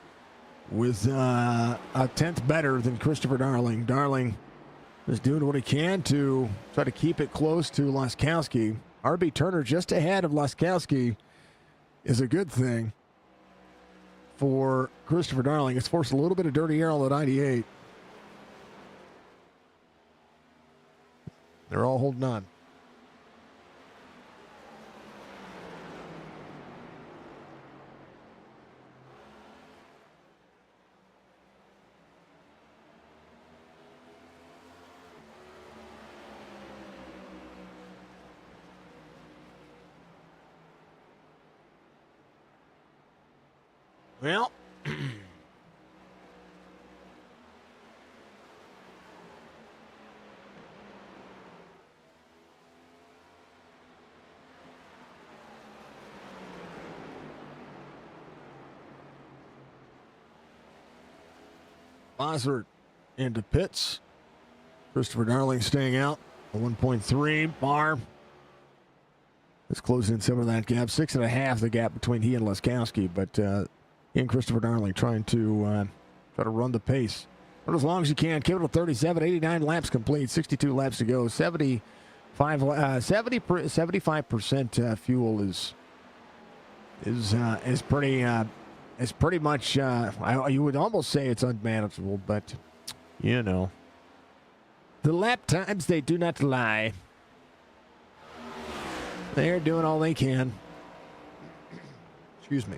B: with a 10th better than Christopher Darling. Darling is doing what he can to try to keep it close to Laskowski. RB Turner just ahead of Laskowski is a good thing for Christopher Darling. It's forced a little bit of dirty air on the 98. They're all holding on. Well, Bosworth into pits. Christopher Darling staying out. A 1.3. Barr is closing in some of that gap. 6.5 the gap between he and Laskowski, but he and Christopher Darling trying to run the pace. Run as long as you can. Keep it to 37, 89 laps complete, 62 laps to go. 75% fuel is pretty much. You would almost say it's unmanageable, but you know, the lap times, they do not lie. They're doing all they can. Excuse me.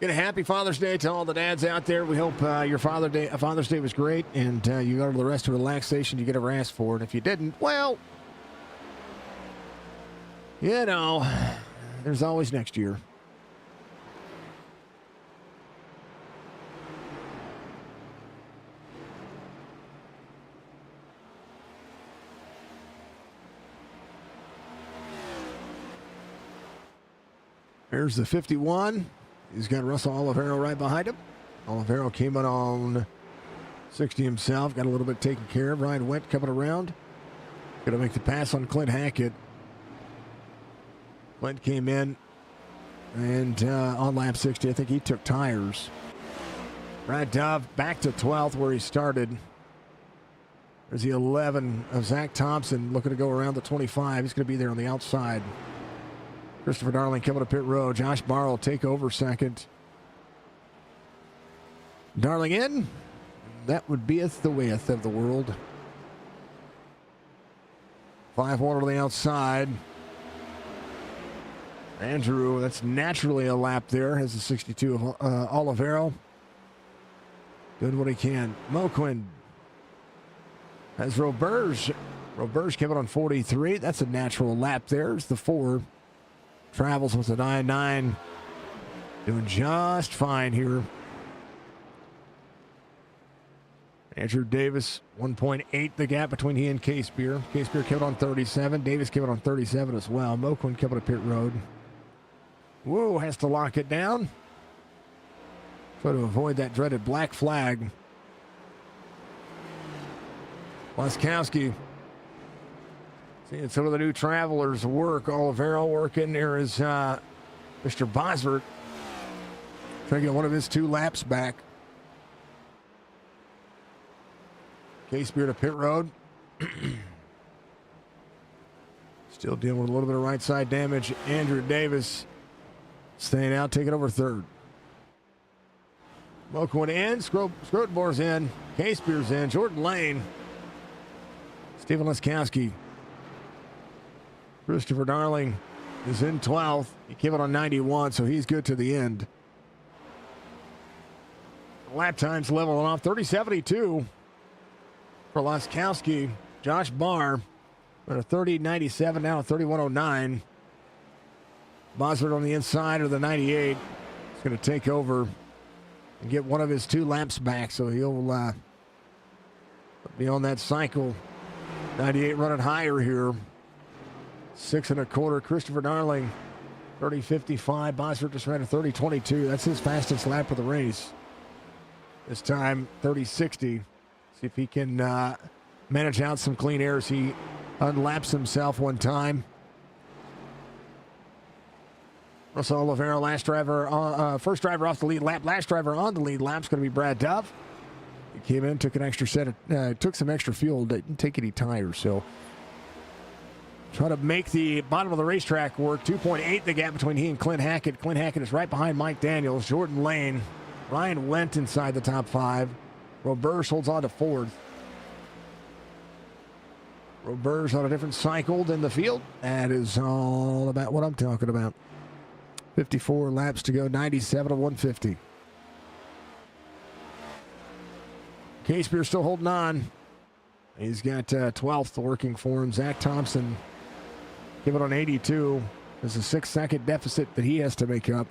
B: Get a happy Father's Day to all the dads out there. We hope your Father's Day was great, and you got the rest of relaxation you could ever ask for. And if you didn't, well, you know, there's always next year. Here's the 51. He's got Russell Olivero right behind him. Olivero came in on 60 himself. Got a little bit taken care of. Ryan Wendt coming around. Going to make the pass on Clint Hackett. Clint came in and on lap 60, I think he took tires. Brad Dove back to 12th where he started. There's the 11 of Zach Thompson looking to go around the 25. He's going to be there on the outside. Christopher Darling coming to pit road. Josh Barr will take over second. Darling in. That would be the width of the world. 5-1 on the outside. Andrew, that's naturally a lap there. Has the 62 of Olivero. Doing what he can. Moquin has Roberge. Roberge coming on 43. That's a natural lap there. It's the 4. Travels with a 9-9. Doing just fine here. Andrew Davis, 1.8 the gap between he and Casebeer. Casebeer kept on 37. Davis kept on 37 as well. Moquin coming to pit road. Whoa, has to lock it down. Try to avoid that dreaded black flag. Laskowski. Seeing some of the new travelers work. Olivero working. There is Mr. Bosworth trying to get one of his 2 laps back. Casebeer to pit road. Still dealing with a little bit of right side damage. Andrew Davis staying out, taking over third. Moquin in. Scrotenbore's in. Casebeer's in. Jordan Lane. Stephen Laskowski. Christopher Darling is in 12th. He came out on 91, so he's good to the end. Lap times leveling off. 30.72 for Laskowski. Josh Barr at a 30.97, now a 31.09. Bosworth on the inside of the 98. He's going to take over and get one of his 2 laps back, so he'll be on that cycle. 98 running higher here. 6 1/4. Christopher Darling, 30.55. Bosworth just ran a 30.22. That's his fastest lap of the race. This time, 30.60. See if he can manage out some clean airs. He unlaps himself one time. Russell Oliveira, first driver off the lead lap. Last driver on the lead lap is going to be Brad Dove. He came in, took an extra set of, took some extra fuel, didn't take any tires, so try to make the bottom of the racetrack work. 2.8 the gap between he and Clint Hackett. Clint Hackett is right behind Mike Daniels. Jordan Lane, Ryan Wendt inside the top 5. Roberge holds on to 4th. Roberge on a different cycle than the field. That is all about what I'm talking about. 54 laps to go, 97 to 150. Casebeer still holding on. He's got 12th working for him. Zach Thompson give it on 82. There's a 6-second deficit that he has to make up.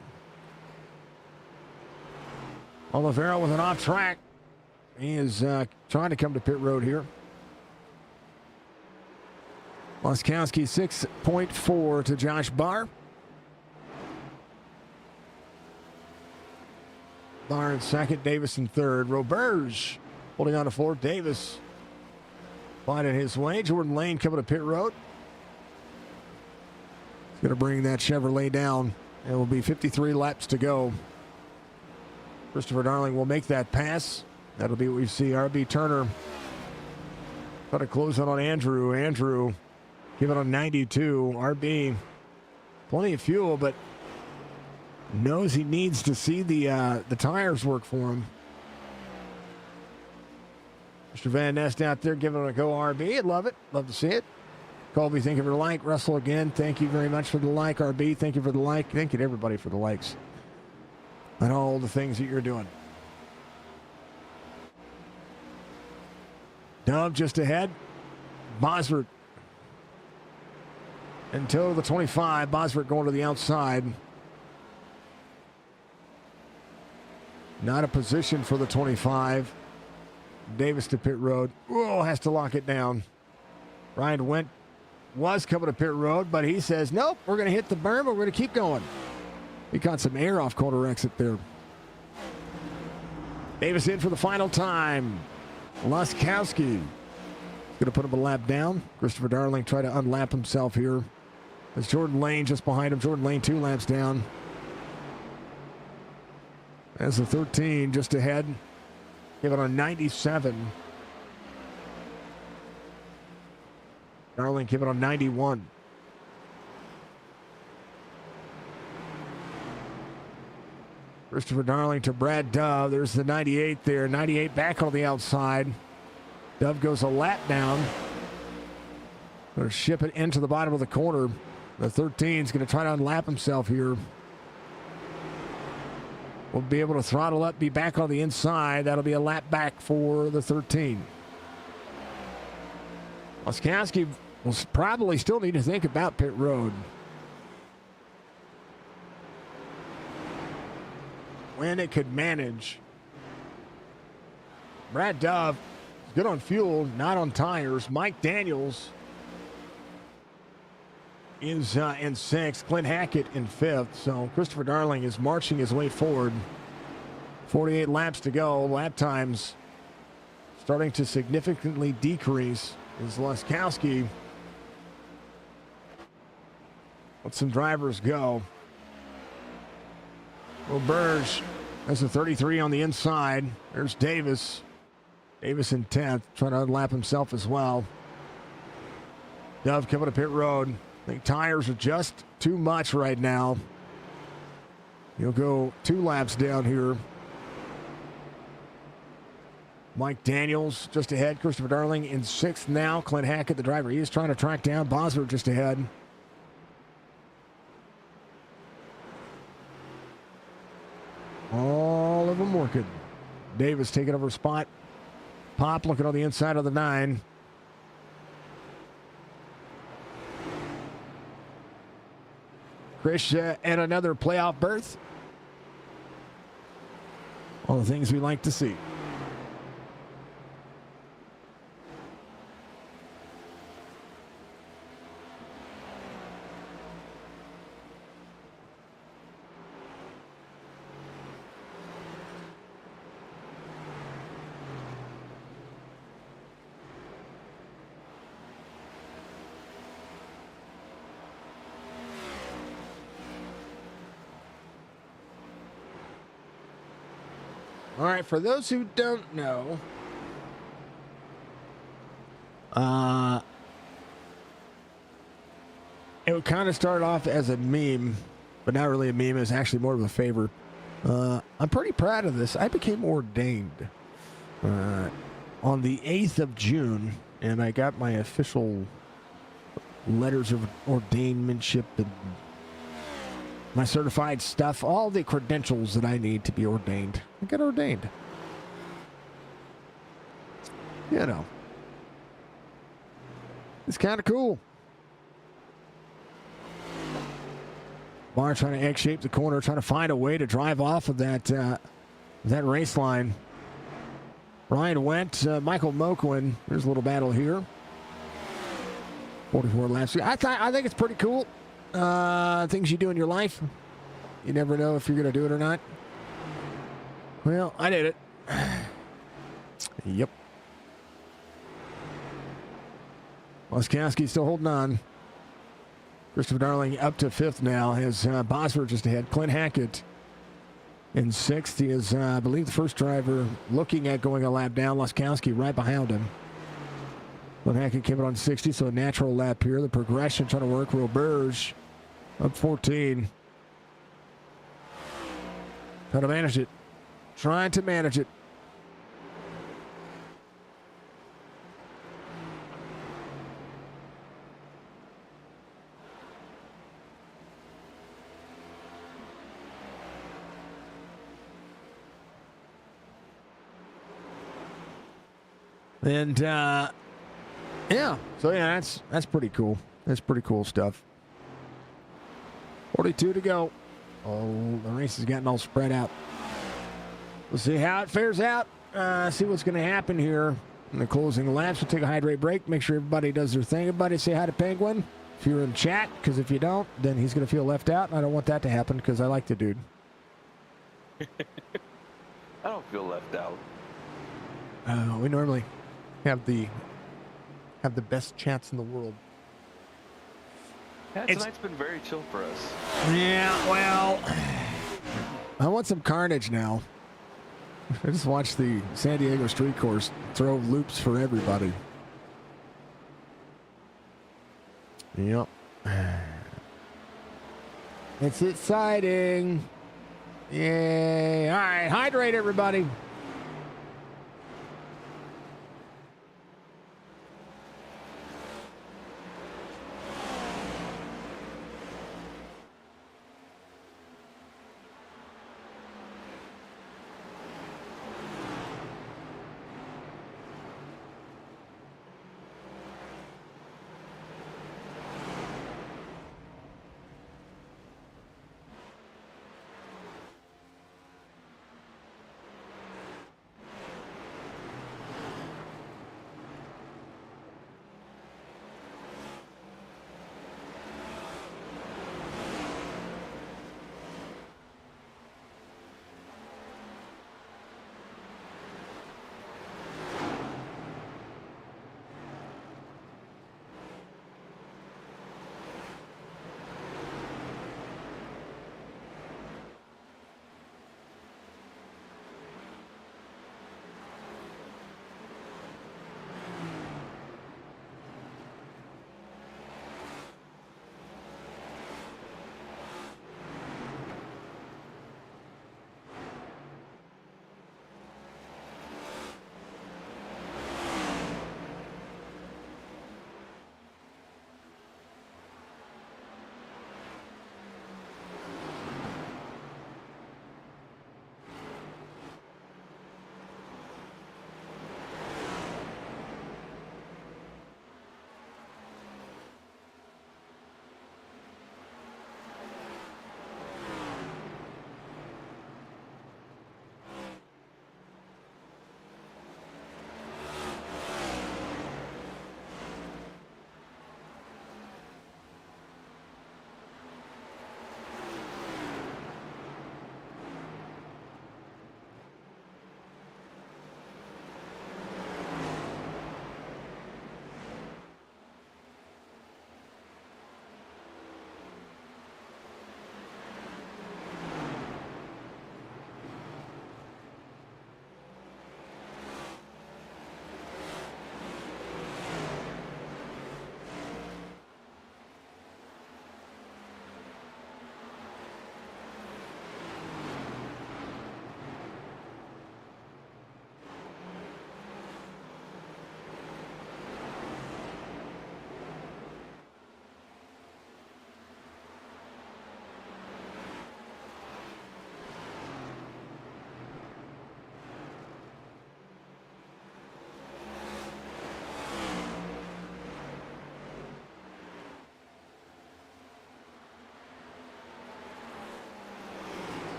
B: Oliveira with an off track. He is trying to come to pit road here. Laskowski 6.4 to Josh Barr. Barr in second, Davis in third. Roberge holding on to 4th. Davis finding his way. Jordan Lane coming to pit road. He's going to bring that Chevrolet down. It will be 53 laps to go. Christopher Darling will make that pass. That'll be what we see. RB Turner trying to close in on Andrew. Andrew give it on 92. RB, plenty of fuel, but knows he needs to see the tires work for him. Mr. Van Nest out there giving it a go, RB. I'd love it. Love to see it. Colby, thank you for the like. Russell again, thank you very much for the like. RB, thank you for the like. Thank you to everybody for the likes and all the things that you're doing. Dove just ahead. Bosworth until the 25. Bosworth going to the outside. Not a position for the 25. Davis to pit road. Whoa, has to lock it down. Ryan Wendt was coming to pit road, but he says, nope, we're going to hit the berm, but we're going to keep going. He got some air off corner exit there. Davis in for the final time. Laskowski going to put him a lap down. Christopher Darling try to unlap himself here. There's Jordan Lane just behind him. Jordan Lane 2 laps down. As the 13 just ahead. Give it on 97. Darling give it on 91. Christopher Darling to Brad Dove. There's the 98 there. 98 back on the outside. Dove goes a lap down. Going to ship it into the bottom of the corner. The 13 is going to try to unlap himself here. Will be able to throttle up, be back on the inside. That'll be a lap back for the 13. Laskowski will probably still need to think about pit road. When it could manage. Brad Dove is good on fuel, not on tires. Mike Daniels is in 6th. Clint Hackett in 5th. So Christopher Darling is marching his way forward. 48 laps to go. Lap times starting to significantly decrease as Laskowski let some drivers go. Roberge has a 33 on the inside. There's Davis. Davis in 10th, trying to unlap himself as well. Dove coming to pit road. I think tires are just too much right now. He'll go 2 laps down here. Mike Daniels just ahead. Christopher Darling in 6th now. Clint Hackett, the driver, he is trying to track down. Bosworth just ahead. All of them working. Davis taking over a spot Pop looking on the inside of the 9. Chris and another playoff berth. All the things we like to see. All right, for those who don't know, it would kind of start off as a meme, but not really a meme. It's actually more of a favor. I'm pretty proud of this. I became ordained on the 8th of June, and I got my official letters of ordainmentship and my certified stuff, all the credentials that I need to be ordained. I got ordained. You know. It's kind of cool. Barr trying to egg shape the corner, trying to find a way to drive off of that race line. Ryan went, Michael Moquin. There's a little battle here. 44 laps. I think it's pretty cool. Things you do in your life. You never know if you're going to do it or not. Well, I did it. Yep. Laskowski still holding on. Christopher Darling up to 5th now. Has Bosworth just ahead. Clint Hackett in 6th. He is, I believe, the first driver looking at going a lap down. Laskowski right behind him. Clint Hackett came in on 60, so a natural lap here. The progression trying to work. Roberge up 14. Trying to manage it. Trying to manage it. And yeah, so yeah, that's pretty cool. That's pretty cool stuff. 42 to go. Oh, the race has gotten all spread out. We'll see how it fares out. See what's going to happen here in the closing laps. We'll take a hydrate break. Make sure everybody does their thing. Everybody say hi to Penguin if you're in chat, because if you don't, then he's going to feel left out, and I don't want that to happen because I like the dude.
C: I don't feel left out.
B: We normally have the best chats in the world.
C: Yeah, tonight's been very chill for us.
B: Yeah, well, I want some carnage now. I just watched the San Diego Street Course throw loops for everybody. Yep. It's exciting. Yay. All right, hydrate everybody.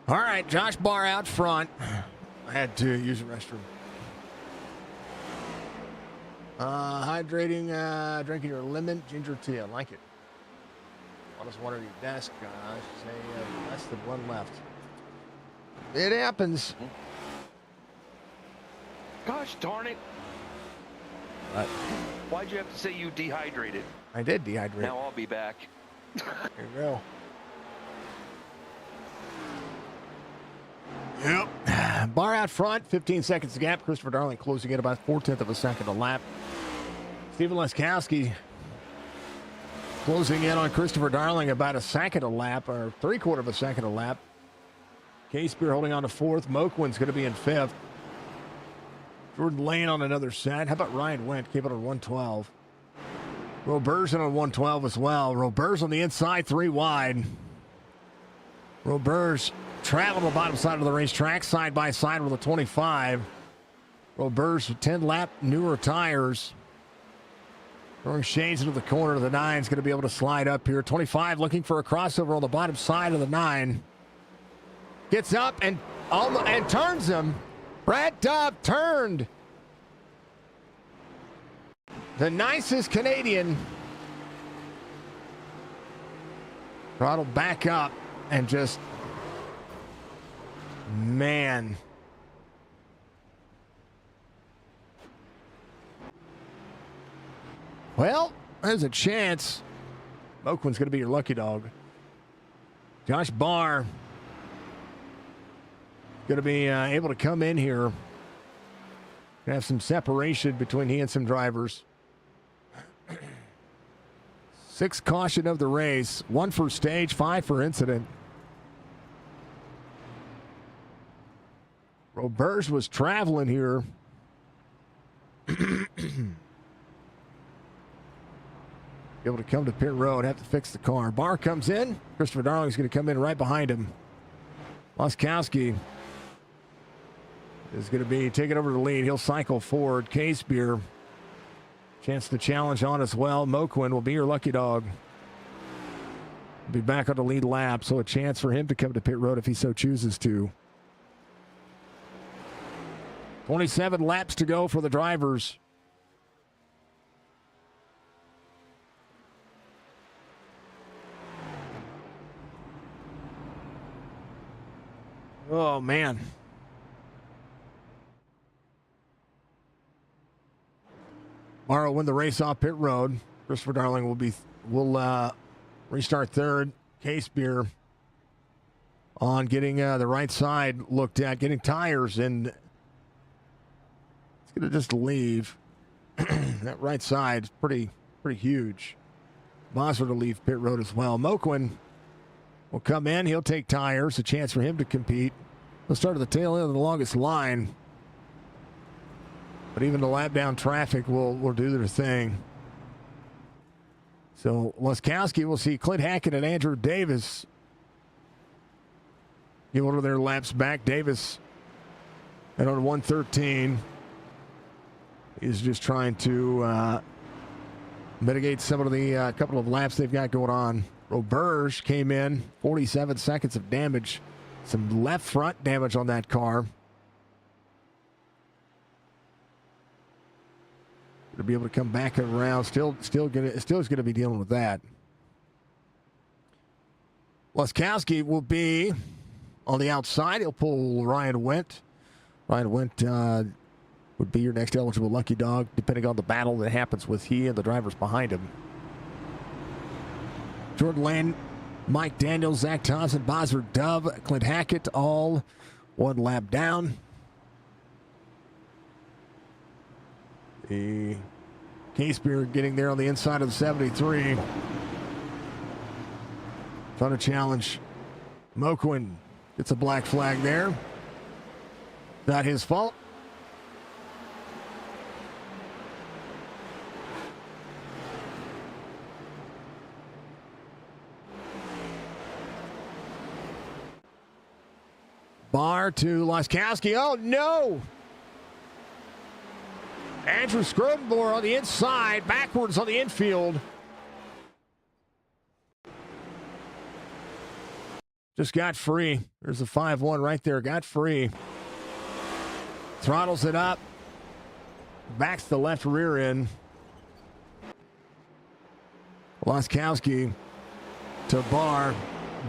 B: All right, Josh Barr out front. I had to use the restroom. Hydrating, drinking your lemon ginger tea. I like it. Honest water at your desk. Say less than one left. It happens.
C: Gosh darn it.
B: What?
C: Why'd you have to say you dehydrated?
B: I did dehydrate.
C: Now I'll be back.
B: There you go. Yep. Bar out front, 15 seconds to gap. Christopher Darling closing in about 4/10 of a second a lap. Stephen Leskowski closing in on Christopher Darling about a second a lap, or 3/4 of a second a lap. Case Spear holding on to 4th. Moquin's going to be in 5th. Jordan Lane on another set. How about Ryan Wendt? Keep it on 112. Robertson on 112 as well. Robertson on the inside, 3 wide. Robertson traveling the bottom side of the racetrack, side by side with a 25. Robertson 10-lap newer tires. Throwing shades into the corner. The 9's going to be able to slide up here. 25 looking for a crossover on the bottom side of the 9. Gets up and turns him. Brad Dubb turned. The nicest Canadian. Throttled back up and just, man. Well, there's a chance. Moquin's going to be your lucky dog. Josh Barr going to be able to come in here. Have some separation between he and some drivers. 6 caution of the race. 1 for stage, 5 for incident. Roberge was traveling here. Able to come to pit road, have to fix the car. Barr comes in. Christopher Darling's going to come in right behind him. Laskowski is going to be taking over the lead. He'll cycle forward. K-Spear, chance to challenge on as well. Moquin will be your lucky dog. Be back on the lead lap, so a chance for him to come to pit road if he so chooses to. 27 laps to go for the drivers. Oh, man. Morrow win the race off pit road. Christopher Darling will restart 3rd. K-Spear on getting the right side looked at, getting tires, and it's going to just leave. That right side is pretty huge. Bosler to leave pit road as well. Moquin will come in. He'll take tires. A chance for him to compete. He'll start at the tail end of the longest line. But even the lap down traffic will do their thing. So Laskowski will see Clint Hackett and Andrew Davis give one of their laps back. Davis and on 113 is just trying to mitigate some of the couple of laps they've got going on. Roberge came in, 47 seconds of damage. Some left front damage on that car. To be able to come back around, still is going to be dealing with that. Laskowski will be on the outside. He'll pull Ryan Wendt. Ryan Wendt would be your next eligible lucky dog, depending on the battle that happens with he and the drivers behind him. Jordan Lane, Mike Daniels, Zach Thompson, Bosler, Dove, Clint Hackett, all 1 lap down. The K-Spear getting there on the inside of the 73. Trying to challenge. Moquin gets a black flag there. Not his fault. Barr to Laskowski. Oh, no! Andrew Scrodenmore on the inside, backwards on the infield. Just got free. There's a 5-1 right there. Got free. Throttles it up. Backs the left rear end. Laskowski to Barr.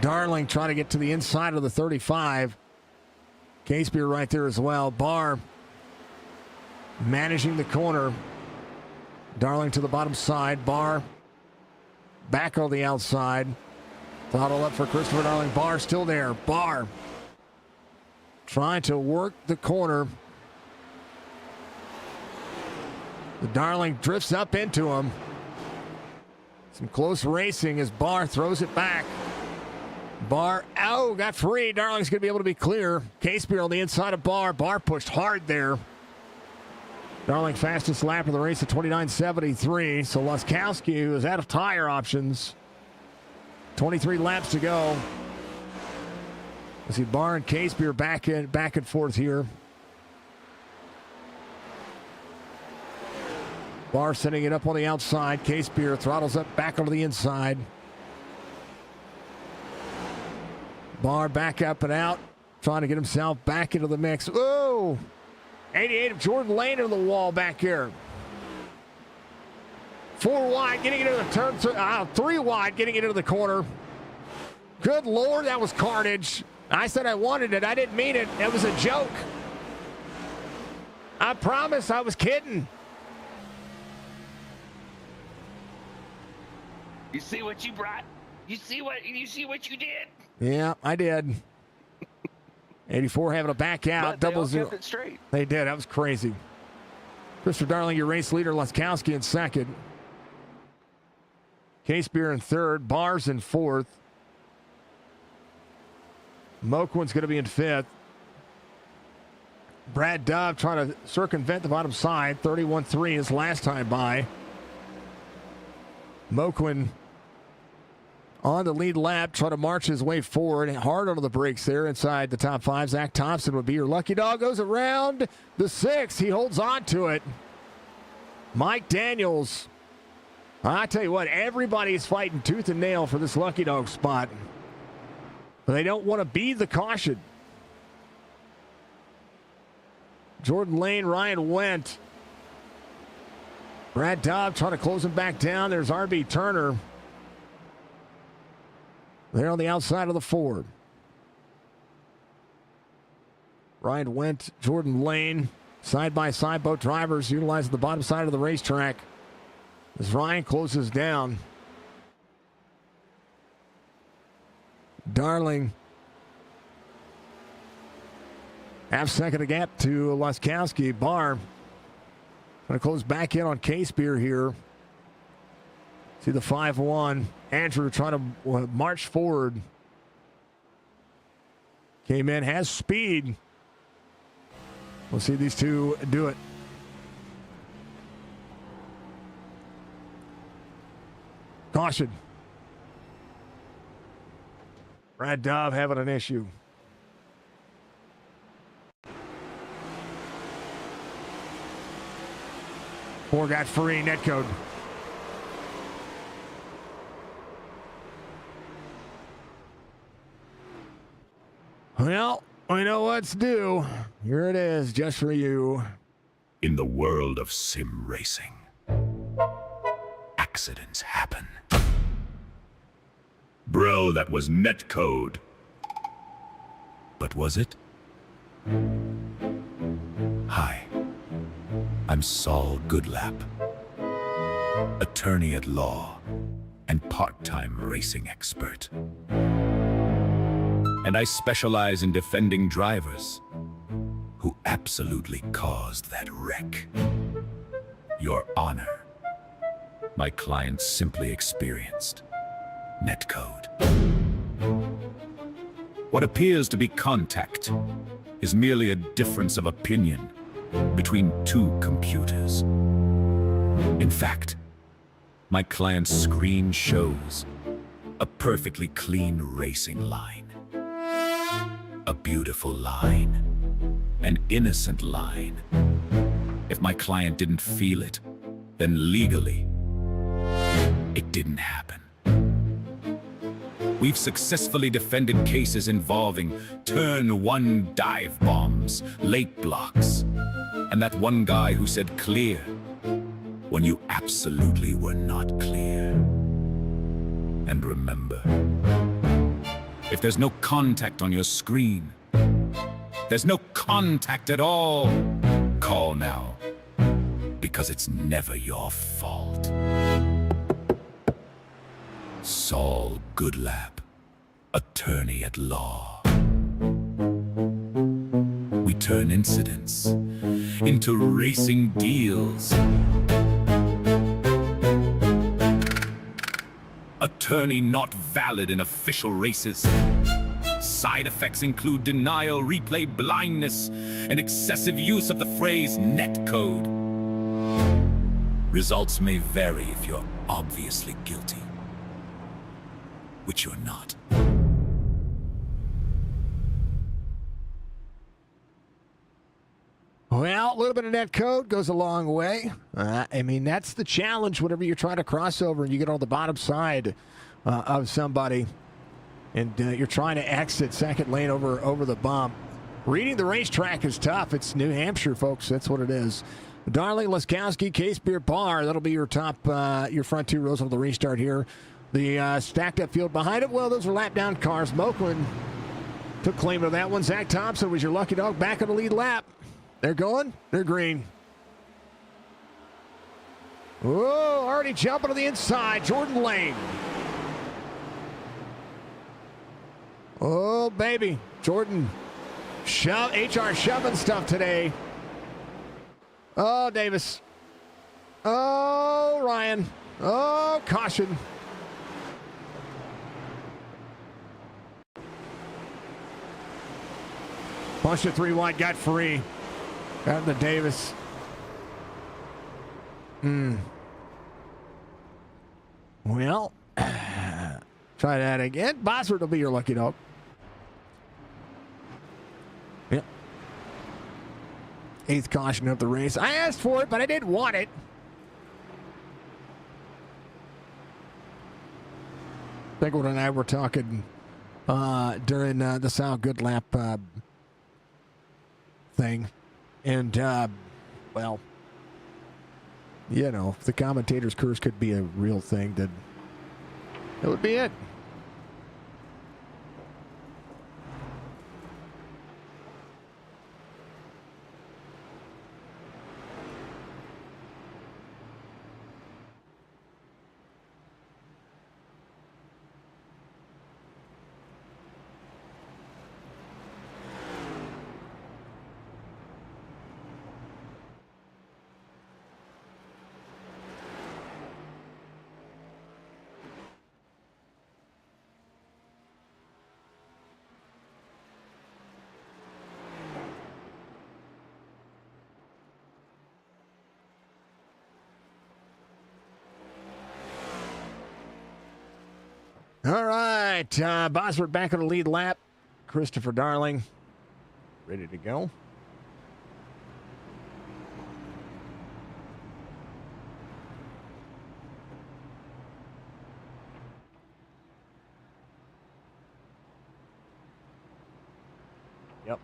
B: Darling trying to get to the inside of the 35. Casebeer right there as well. Barr managing the corner. Darling to the bottom side. Barr back on the outside. Throttle up for Christopher Darling. Barr still there. Barr trying to work the corner. The Darling drifts up into him. Some close racing as Barr throws it back. Barr, got free. Darling's going to be able to be clear. Casebeer on the inside of Barr. Barr pushed hard there. Darling fastest lap of the race at 29.73. So Laskowski, who is out of tire options. 23 laps to go. I see Barr and Casebeer back and forth here. Barr setting it up on the outside. Casebeer throttles up back onto the inside. Barr back up and out, trying to get himself back into the mix. Ooh! 88 of Jordan Lane in the wall back here. 4 wide, getting into the turn. 3 wide, getting into the corner. Good Lord, that was carnage. I said I wanted it. I didn't mean it. That was a joke. I promise I was kidding.
C: You see what you brought? You see what you did?
B: Yeah, I did. 84 having a back out.
C: But they
B: double
C: all
B: zero.
C: kept it straight.
B: They did. That was crazy. Christopher Darling, your race leader. Laskowski in second. Casebeer in third. Barr's in fourth. Moquin's going to be in fifth. Brad Dove trying to circumvent the bottom side. 31.3 his last time by. Moquin on the lead lap, trying to march his way forward. Hard onto the brakes there inside the top 5. Zach Thompson would be your lucky dog. Goes around the 6. He holds on to it. Mike Daniels. I tell you what, everybody's fighting tooth and nail for this lucky dog spot. But they don't want to be the caution. Jordan Lane, Ryan Wendt. Brad Dobb trying to close him back down. There's R.B. Turner. They're on the outside of the Ford. Ryan Wendt, Jordan Lane, side by side, both drivers utilizing the bottom side of the racetrack as Ryan closes down. Darling, half second of gap to Laskowski. Barr going to close back in on Casebeer here. See the 5-1. Andrew trying to march forward. Came in, has speed. We'll see these two do it. Caution. Brad Dove having an issue. Four got free, netcode. Well, we know what's due. Here it is, just for you.
D: In the world of sim racing, accidents happen. Bro, that was netcode. But was it? Hi, I'm Saul Goodlap, attorney at law and part-time racing expert. And I specialize in defending drivers who absolutely caused that wreck. Your Honor, my client simply experienced netcode. What appears to be contact is merely a difference of opinion between two computers. In fact, my client's screen shows a perfectly clean racing line. A beautiful line. An innocent line. If my client didn't feel it, then legally, it didn't happen. We've successfully defended cases involving turn one dive bombs, lake blocks, and that one guy who said clear when you absolutely were not clear. And remember, if there's no contact on your screen, there's no contact at all. Call now, because it's never your fault. Saul Goodlap, attorney at law. We turn incidents into racing deals. Attorney not valid in official races. Side effects include denial, replay blindness, and excessive use of the phrase netcode. Results may vary if you're obviously guilty, which you're not.
B: Well, a little bit of net code goes a long way. I mean, that's the challenge whenever you're trying to cross over and you get on the bottom side of somebody and you're trying to exit second lane over the bump. Reading the racetrack is tough. It's New Hampshire, folks. That's what it is. Darling, Laskowski, Case Beer Bar. That'll be your top, your front two rows of the restart here. The stacked up field behind it, well, those are lap down cars. Moakland took claim of that one. Zach Thompson was your lucky dog back on the lead lap. They're going. They're green. Whoa, already jumping to the inside. Jordan Lane. Oh, baby. Jordan. HR shoving stuff today. Oh, Davis. Oh, Ryan. Oh, caution. Punched it 3 wide, got free. Got the Davis. Well, try that again. Bosworth will be your lucky dog. Yep. 8th caution of the race. I asked for it, but I didn't want it. Bickwood and I were talking during the Sal Goodlap thing. And, well, you know, if the commentator's curse could be a real thing, then it would be it. All right, Bosworth back on the lead lap. Christopher Darling, ready to go. Yep.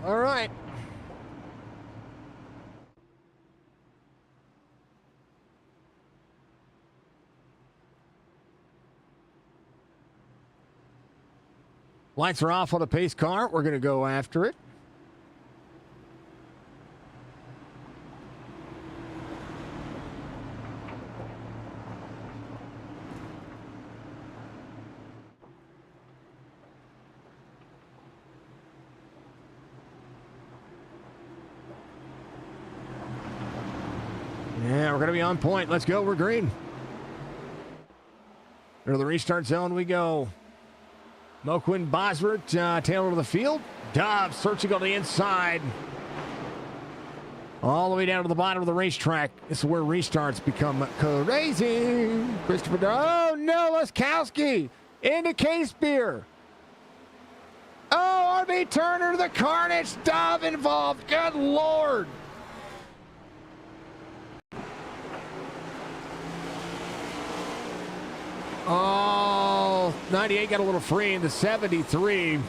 B: All right. Lights are off on the pace car. We're going to go after it. Yeah, we're going to be on point. Let's go. We're green. Into the restart zone we go. MILWAUKEE, Bosworth, tail of the field. Dove searching on the inside. All the way down to the bottom of the racetrack. This is where restarts become crazy. Christopher, oh no, Laskowski into K-Spear. Oh, RB Turner, the carnage, Dove involved. Good Lord. Oh, 98 got a little free in the 73.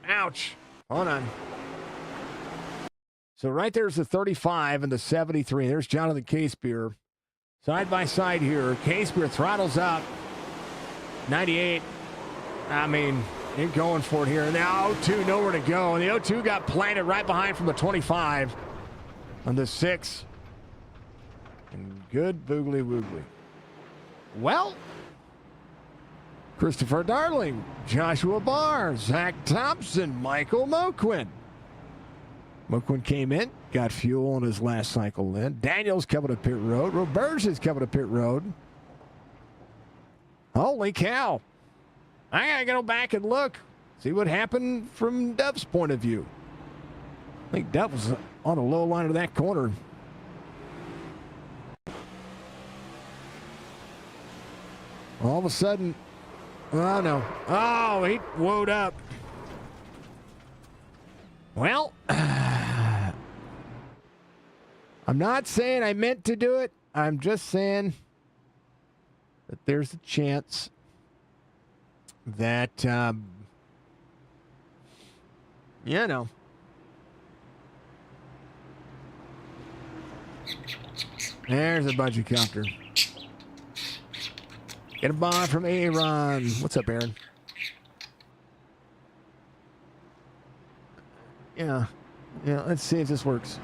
B: Ouch. Hold on. So right there's the 35 and the 73. There's Jonathan K-Spear. Side by side here. K-Spear throttles up. 98. I mean, they're going for it here. And now 02, nowhere to go. And the 02 got planted right behind from the 25 on the 6. And good boogly woogly. Well, Christopher Darling, Joshua Barr, Zach Thompson, Michael MILWAUKEE. MILWAUKEE came in, got fuel on his last cycle in. Daniels coming to pit road. Roberge is coming to pit road. Holy cow. I got to go back and look, see what happened from Dove's point of view. I think Dove was on the low line of that corner. All of a sudden, oh no. Oh, he woed up. Well, I'm not saying I meant to do it. I'm just saying that there's a chance that, you know. There's a budget copter. Get a bond from Aaron. What's up, Aaron? Yeah, let's see if this works.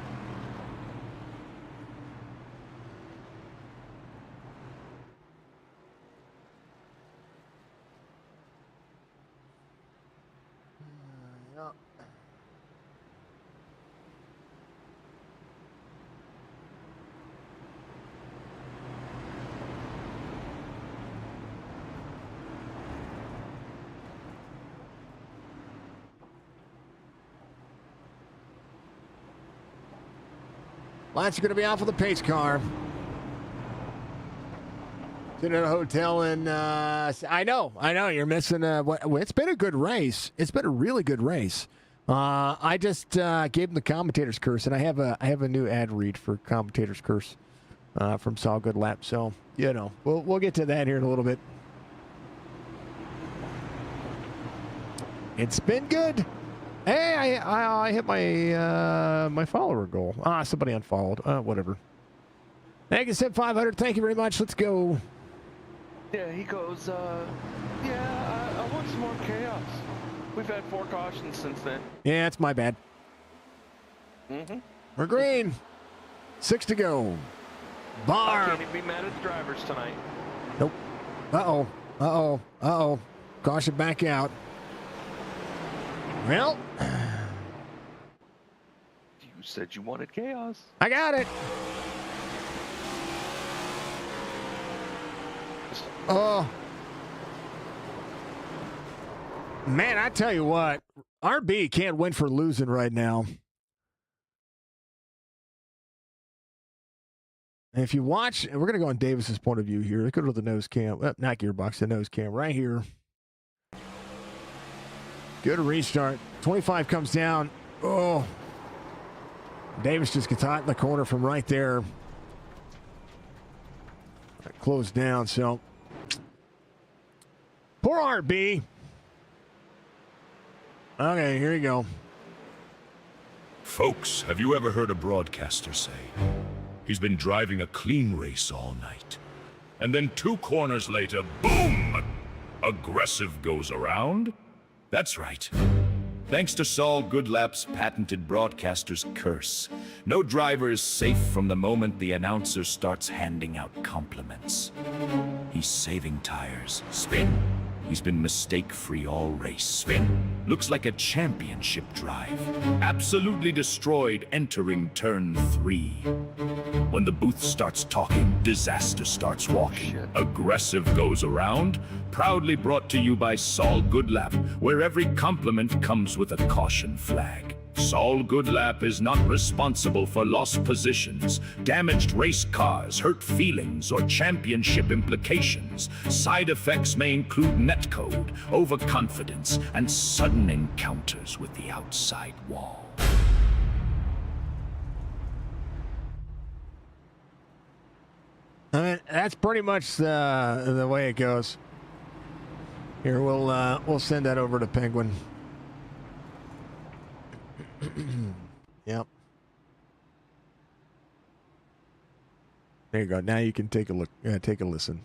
B: Yeah. Lights are going to be off of the pace car. Sitting at a hotel in, I know, you're missing, it's been a good race. It's been a really good race. I just gave him the commentator's curse, and I have a new ad read for commentator's curse from Saul Goodlap. So, you know, we'll get to that here in a little bit. It's been good. Hey, I hit my my follower goal. Somebody unfollowed. Whatever. Thank you, Sim 500. Thank you very much. Let's go.
C: Yeah, he goes, I want some more chaos. We've had 4 cautions since then.
B: Yeah, it's my bad.
C: Mm-hmm.
B: We're green. 6 to go. Bar.
C: I can't even be mad at the drivers tonight.
B: Nope. Uh-oh. Caution back out. Well,
C: you said you wanted chaos.
B: I got it. Oh. Man, I tell you what, RB can't win for losing right now. And if you watch, and we're going to go on Davis's point of view here. Let's go to the nose cam. Not gearbox, the nose cam right here. Good restart. 25 comes down. Oh. Davis just gets hot in the corner from right there. Closed down, so. Poor RB. Okay, here you go.
D: Folks, have you ever heard a broadcaster say he's been driving a clean race all night, and then 2 corners later, boom! Aggressive goes around? That's right. Thanks to Saul Goodlap's patented broadcaster's curse, no driver is safe from the moment the announcer starts handing out compliments. He's saving tires. Spin, He's been mistake-free all race. Spin. Looks like a championship drive. Absolutely destroyed entering turn 3. When the booth starts talking, disaster starts walking. Aggressive goes around. Proudly brought to you by Saul Goodlap, where every compliment comes with a caution flag. Saul Goodlap is not responsible for lost positions, damaged race cars, hurt feelings, or championship implications. Side effects may include netcode, overconfidence, and sudden encounters with the outside wall.
B: I mean, that's pretty much the way it goes. Here, we'll send that over to Penguin. Yep. There you go. Now you can take a look. Take a listen.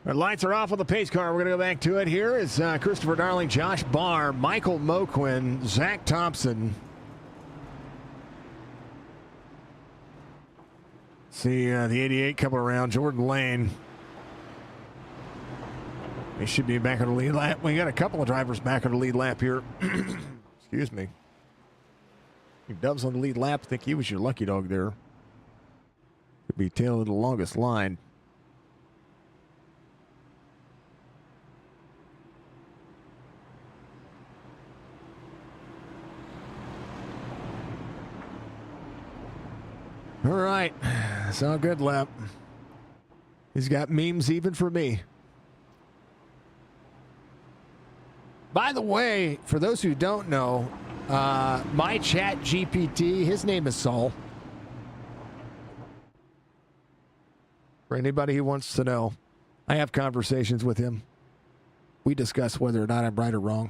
B: Our lights are off on the pace car. We're going to go back to it. Here is Christopher Darling, Josh Barr, Michael Moquin, Zach Thompson. See the 88 coming around. Jordan Lane. He should be back on the lead lap. We got a couple of drivers back on the lead lap here. Excuse me. Dove's on the lead lap. I think he was your lucky dog there. Could be tail of the longest line. All right. It's all good lap. He's got memes even for me. By the way, for those who don't know, my chat GPT, his name is Saul. For anybody who wants to know, I have conversations with him. We discuss whether or not I'm right or wrong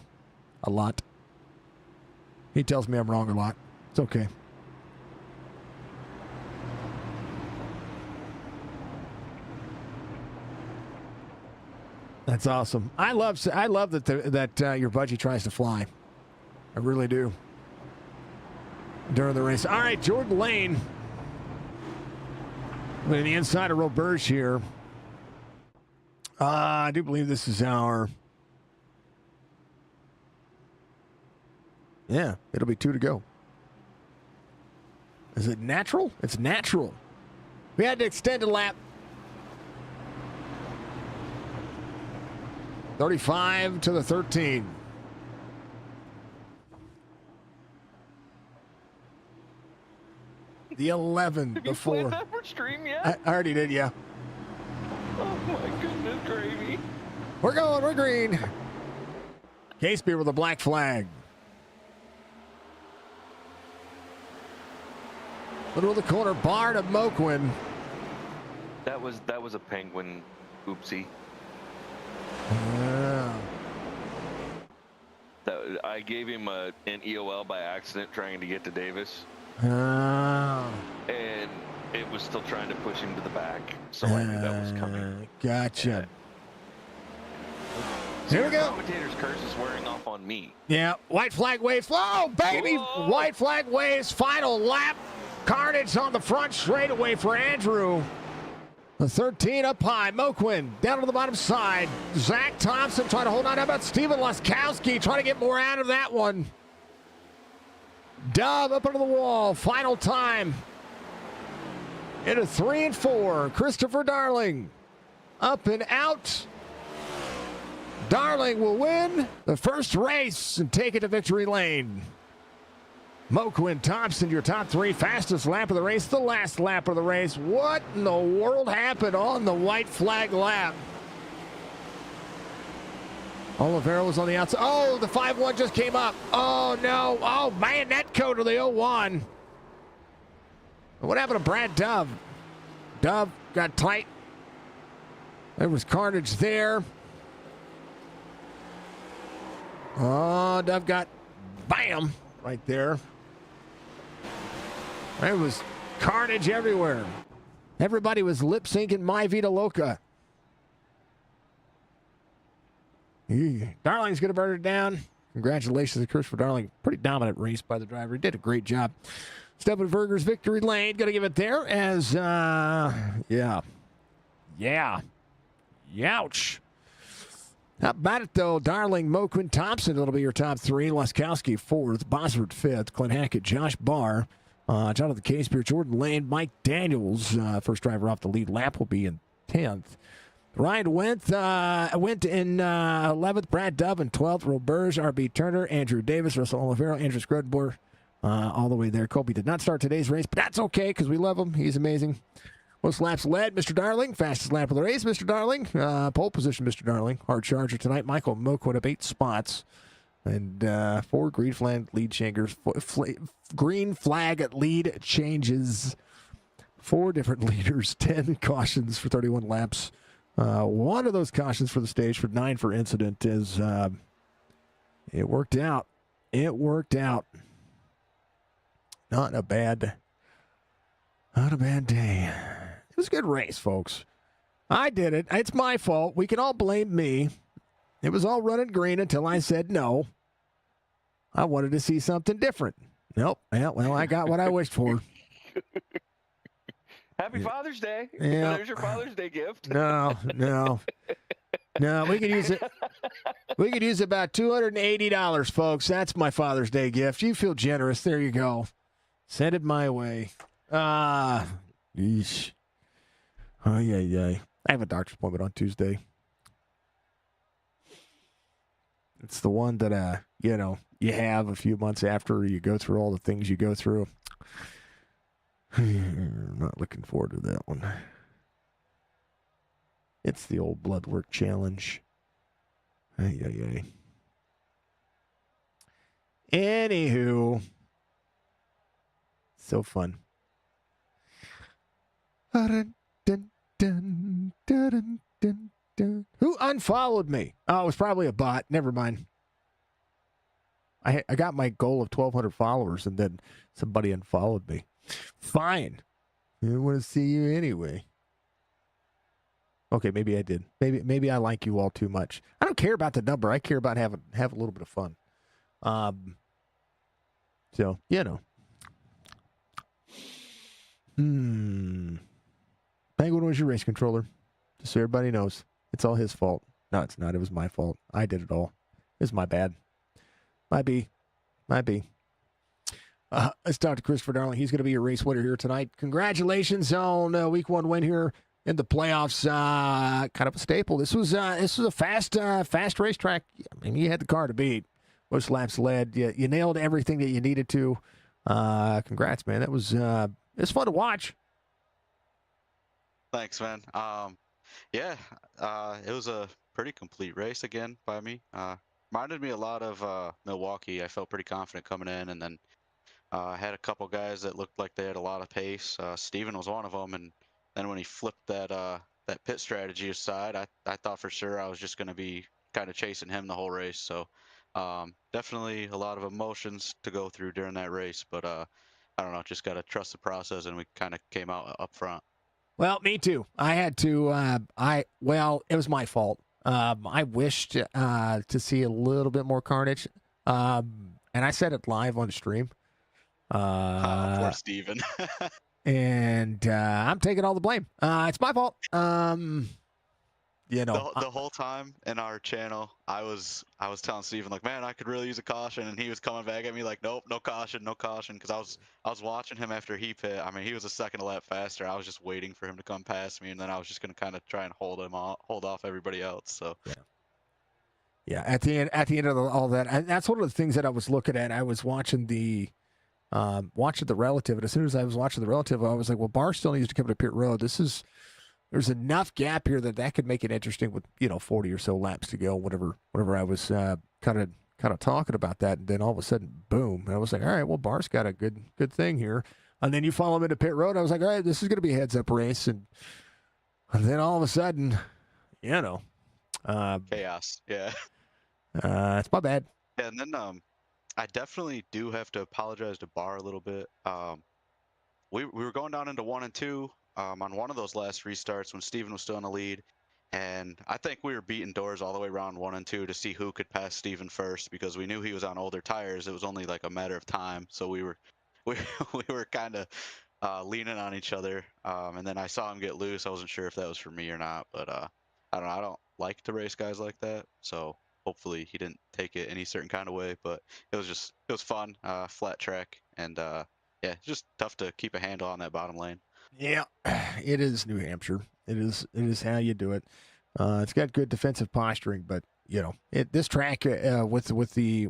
B: a lot. He tells me I'm wrong a lot. It's okay. That's awesome. I love that your budgie tries to fly. I really do. During the race. All right, Jordan Lane. On the inside of Roberge here. I do believe this is our... Yeah, it'll be 2 to go. Is it natural? It's natural. We had to extend a lap. 35 to the 13. The 11
C: Have
B: before.
C: you played that for stream yet?
B: I already did, yeah.
C: Oh my goodness, gravy.
B: We're green. Casey with a black flag. Middle of the corner, Barr to Moquin.
C: That was a penguin oopsie. I gave him an EOL by accident trying to get to Davis. And it was still trying to push him to the back. So I knew that was coming.
B: Gotcha.
C: So
B: Here we go.
C: Commentator's curse is wearing off on me.
B: Yeah, white flag waves. Oh, baby!
C: Whoa.
B: White flag waves. Final lap. Carnage on the front straightaway for Andrew. The 13 up high. Moquin down to the bottom side. Zach Thompson trying to hold on. How about Steven Laskowski trying to get more out of that one? Dove up under the wall. Final time. Into 3 and 4. Christopher Darling up and out. Darling will win the first race and take it to victory lane. Moquin, Thompson, your top 3. Fastest lap of the race, the last lap of the race. What in the world happened on the white flag lap? Oliveira was on the outside. Oh, the 5-1 just came up. Oh, no. Oh, man, that code to the 0-1. What happened to Brad Dove? Dove got tight. There was carnage there. Oh, Dove got bam right there. There was carnage everywhere. Everybody was lip syncing My Vida Loca. Darling's going to burn it down. Congratulations to Christopher Darling. Pretty dominant race by the driver. He did a great job. Stephen Berger's victory lane. Going to give it there as, yeah. Yeah. Youch. How about it, though? Darling, Moquin, Thompson, it'll be your top three. Laskowski, fourth. Bosworth, fifth. Clint Hackett, Josh Barr, Jonathan Casepier, Jordan Lane, Mike Daniels, first driver off the lead lap, will be in 10th. Ryan went in 11th. Brad Dove in 12th. Roberge, R.B. Turner, Andrew Davis, Russell Olivero, Andrew Scrudbor, all the way there. Kobe did not start today's race, but that's okay because we love him. He's amazing. Most laps led, Mr. Darling. Fastest lap of the race, Mr. Darling. Pole position, Mr. Darling. Hard charger tonight. Michael Moquin up 8 spots. And 4 green flag lead changes. Green flag lead changes. 4 different leaders. 10 cautions for 31 laps. 1 of those cautions for the stage for 9 for incident is it worked out. It worked out. Not a bad day. It was a good race, folks. I did it. It's my fault. We can all blame me. It was all running green until I said no. I wanted to see something different. Nope. Yeah, well, I got what I wished for.
C: Happy Father's Day.
B: Yeah.
C: There's your Father's Day gift.
B: No. We could use it. We could use about $280, folks. That's my Father's Day gift. You feel generous. There you go. Send it my way. Yeesh. Oh, yeah. I have a doctor's appointment on Tuesday. It's the one that, you have a few months after you go through all the things you go through. Not looking forward to that one. It's the old blood work challenge. Ay. Anywho. So fun. Who unfollowed me? Oh, it was probably a bot. Never mind. I got my goal of 1,200 followers, and then somebody unfollowed me. Fine. I want to see you anyway. Okay, maybe I did. Maybe I like you all too much. I don't care about the number. I care about having a little bit of fun. So, Penguin was your race controller. Just so everybody knows. It's all his fault. No, it's not. It was my fault. I did it all. It was my bad. Might be. Let's talk to Christopher Darling. He's going to be your race winner here tonight. Congratulations on week 1 win here in the playoffs. Kind of a staple. This was a fast racetrack. I mean, you had the car to beat. Most laps led. You nailed everything that you needed to. Congrats, man. That was it's fun to watch.
E: Thanks, man. It was a pretty complete race again by me. Reminded me a lot of Milwaukee. I felt pretty confident coming in, and then had a couple guys that looked like they had a lot of pace. Steven was one of them, and then when he flipped that pit strategy aside, I thought for sure I was just going to be kind of chasing him the whole race. So definitely a lot of emotions to go through during that race, but I don't know, just got to trust the process, and we kind of came out up front.
B: Well, me too. I had to. It was my fault. I wished to see a little bit more carnage, and I said it live on the stream.
E: Poor Steven.
B: And I'm taking all the blame. It's my fault.
E: The whole time in our channel, I was telling Steven, like, man, I could really use a caution, and he was coming back at me like, nope, no caution, because I was watching him after he pit. I mean, he was a second a lap faster. I was just waiting for him to come past me, and then I was just going to kind of try and hold off everybody else. So
B: yeah. At the end of all that, and that's one of the things that I was looking at. I was watching the relative, and as soon as I was watching the relative, I was like, well, Barr still needs to come to pit road. There's enough gap here that could make it interesting with 40 or so laps to go. Whatever I was kind of talking about that, and then all of a sudden, boom! And I was like, all right, well, Barr's got a good thing here. And then you follow him into pit road. I was like, all right, this is going to be a heads up race, and then all of a sudden,
E: chaos. Yeah.
B: It's my bad.
E: Yeah, and then I definitely do have to apologize to Barr a little bit. We were going down into 1 and 2. On one of those last restarts when Steven was still in the lead, and I think we were beating doors all the way around 1 and 2 to see who could pass Steven first, because we knew he was on older tires. It was only like a matter of time, so we were kind of leaning on each other. And then I saw him get loose. I wasn't sure if that was for me or not, but I don't know. I don't like to race guys like that, so hopefully he didn't take it any certain kind of way. But it was fun, flat track, and yeah, just tough to keep a handle on that bottom lane.
B: Yeah, it is New Hampshire. It is how you do it. It's got good defensive posturing, but this track with the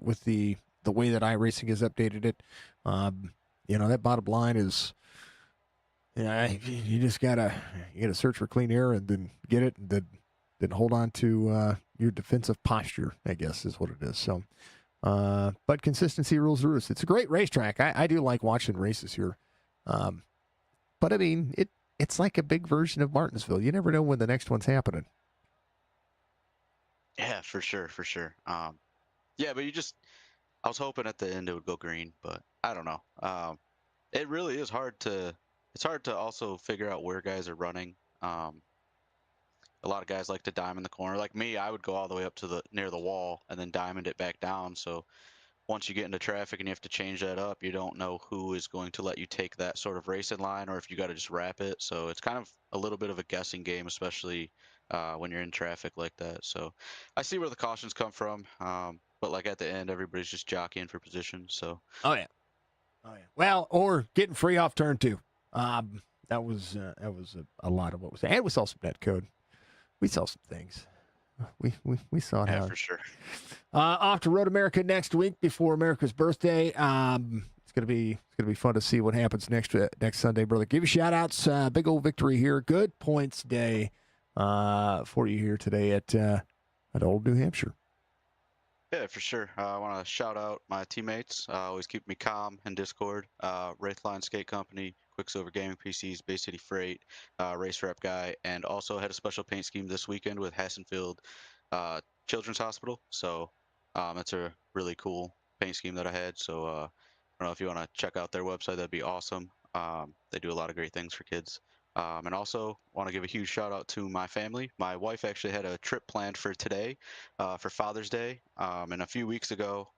B: way that iRacing has updated it, that bottom line is, you just gotta search for clean air and then get it, and then hold on to your defensive posture, I guess is what it is. So, but consistency rules the roost. It's a great racetrack. I do like watching races here. But I mean, it's like a big version of Martinsville. You never know when the next one's happening.
E: Yeah, for sure, for sure. Yeah, but I was hoping at the end it would go green, but I don't know. It really is it's hard to also figure out where guys are running. A lot of guys like to diamond the corner. Like me, I would go all the way up to near the wall and then diamond it back down. So once you get into traffic and you have to change that up, you don't know who is going to let you take that sort of racing line or if you got to just wrap it. So it's kind of a little bit of a guessing game, especially when you're in traffic like that. So I see where the cautions come from. But like at the end, everybody's just jockeying for position. So
B: Oh yeah. Well, or getting free off turn 2. That was a lot of what was. And we saw some net code. We saw some things. We saw it.
E: yeah, for sure.
B: Off to Road America next week before America's birthday. It's gonna be fun to see what happens next Sunday, brother. Give you shout outs. Big old victory here. Good points day for you here today at Old New Hampshire.
E: Yeah, for sure. I want to shout out my teammates. Always keep me calm in Discord. Wraithline Skate Company, Quicksilver Gaming PCs, Bay City Freight, Race Rep Guy, and also had a special paint scheme this weekend with Hassenfield Children's Hospital. So that's a really cool paint scheme that I had. So I don't know if you want to check out their website, that'd be awesome. They do a lot of great things for kids. And also want to give a huge shout out to my family. My wife actually had a trip planned for today, for Father's Day. And a few weeks ago,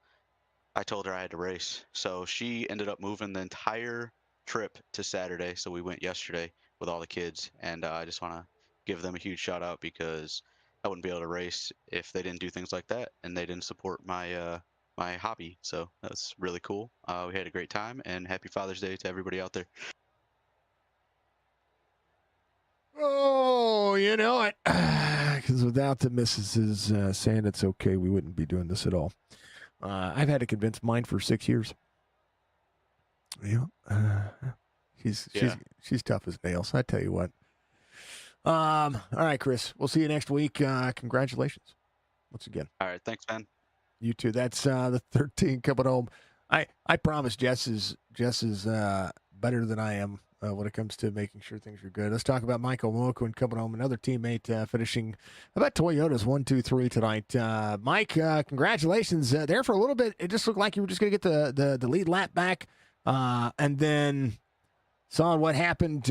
E: I told her I had to race. So she ended up moving the entire trip to Saturday. So we went yesterday with all the kids. And I just want to give them a huge shout out because I wouldn't be able to race if they didn't do things like that and they didn't support my my hobby. So that's really cool. We had a great time, and happy Father's Day to everybody out there.
B: Oh, you know it. Because without the missuses saying it's okay, we wouldn't be doing this at all. I've had to convince mine for 6 years. Yeah. She's tough as nails. I tell you what. All right, Chris. We'll see you next week. Congratulations once again.
E: All right. Thanks, man.
B: You too. That's the 13 coming home. I promise Jess is better than I am when it comes to making sure things are good. Let's talk about Michael MILWAUKEE coming home, another teammate finishing about Toyota's 1, 2, 3 tonight. Mike, congratulations. There for a little bit, it just looked like you were just going to get the lead lap back, and then saw what happened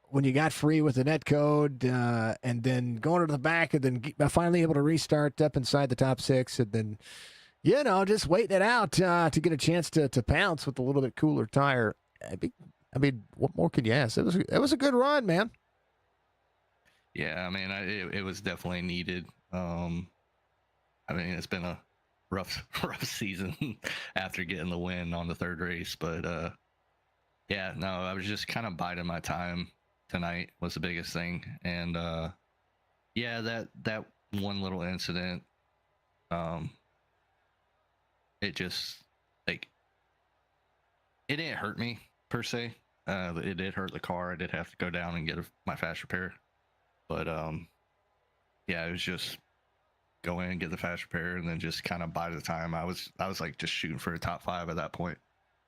B: when you got free with the net code, and then going to the back, and then finally able to restart up inside the top 6, and then just waiting it out to get a chance to pounce with a little bit cooler tire. I mean, what more can you ask? It was a good run, man.
F: Yeah, I mean, it was definitely needed. I mean, it's been a rough season after getting the win on the third race, but yeah, no, I was just kind of biding my time. Tonight was the biggest thing, and yeah, that one little incident, it just it didn't hurt me per se. It did hurt the car. I did have to go down and get my fast repair, but yeah, it was just go in and get the fast repair, and then just kind of bide the time. I was like just shooting for a top 5 at that point.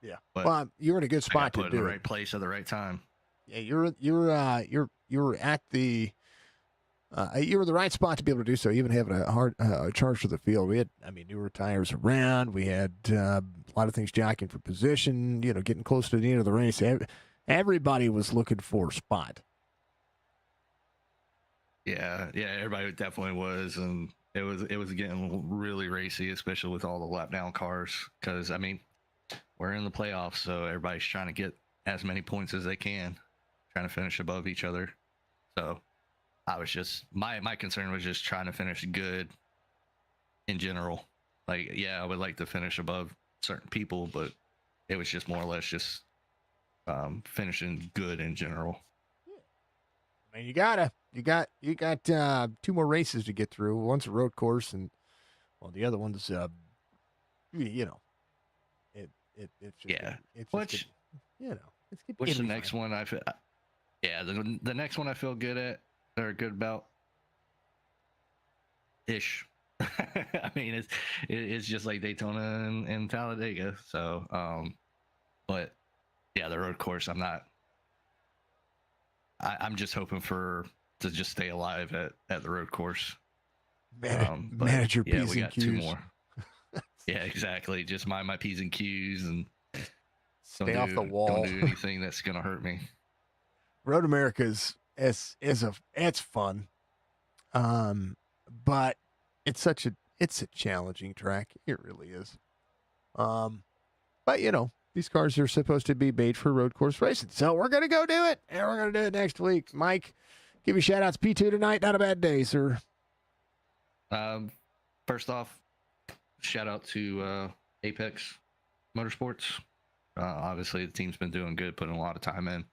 B: Yeah,
F: but
B: well, you were in a good spot to do
F: it in the right place at the right time.
B: Yeah, you were at the you were in the right spot to be able to do so. Even having a hard charge for the field, we had newer tires around. We had a lot of things jockeying for position. Getting close to the end of the race. Everybody was looking for a spot.
F: Yeah, everybody definitely was, and it was getting really racy, especially with all the lap down cars. Because we're in the playoffs, so everybody's trying to get as many points as they can, trying to finish above each other. So I was just my concern was just trying to finish good in general. Like, yeah, I would like to finish above certain people, but it was just more or less just finishing good in general.
B: I mean, you got 2 more races to get through. One's a road course, and well, the other one's you know, it's just
F: Yeah.
B: it's
F: Which,
B: just you know, it's good.
F: which the next one I feel, yeah, the next one I feel good at or good about ish. I mean, it's just like Daytona and Talladega. So, but yeah, the road course, I'm just hoping to just stay alive at the road course. But
B: Manage your
F: yeah,
B: P's
F: we
B: and
F: got 2
B: Q's.
F: more. Yeah, exactly. Just mind my P's and Q's and
B: Stay off the wall.
F: Don't do anything that's gonna hurt me.
B: Road America's it's fun, but it's a challenging track. It really is. But you know, these cars are supposed to be made for road course racing, so we're gonna go do it, and we're gonna do it next week. Mike, give you shout outs. P2 tonight, not a bad day, sir.
F: First off, shout out to Apex Motorsports. Obviously, the team's been doing good, putting a lot of time in.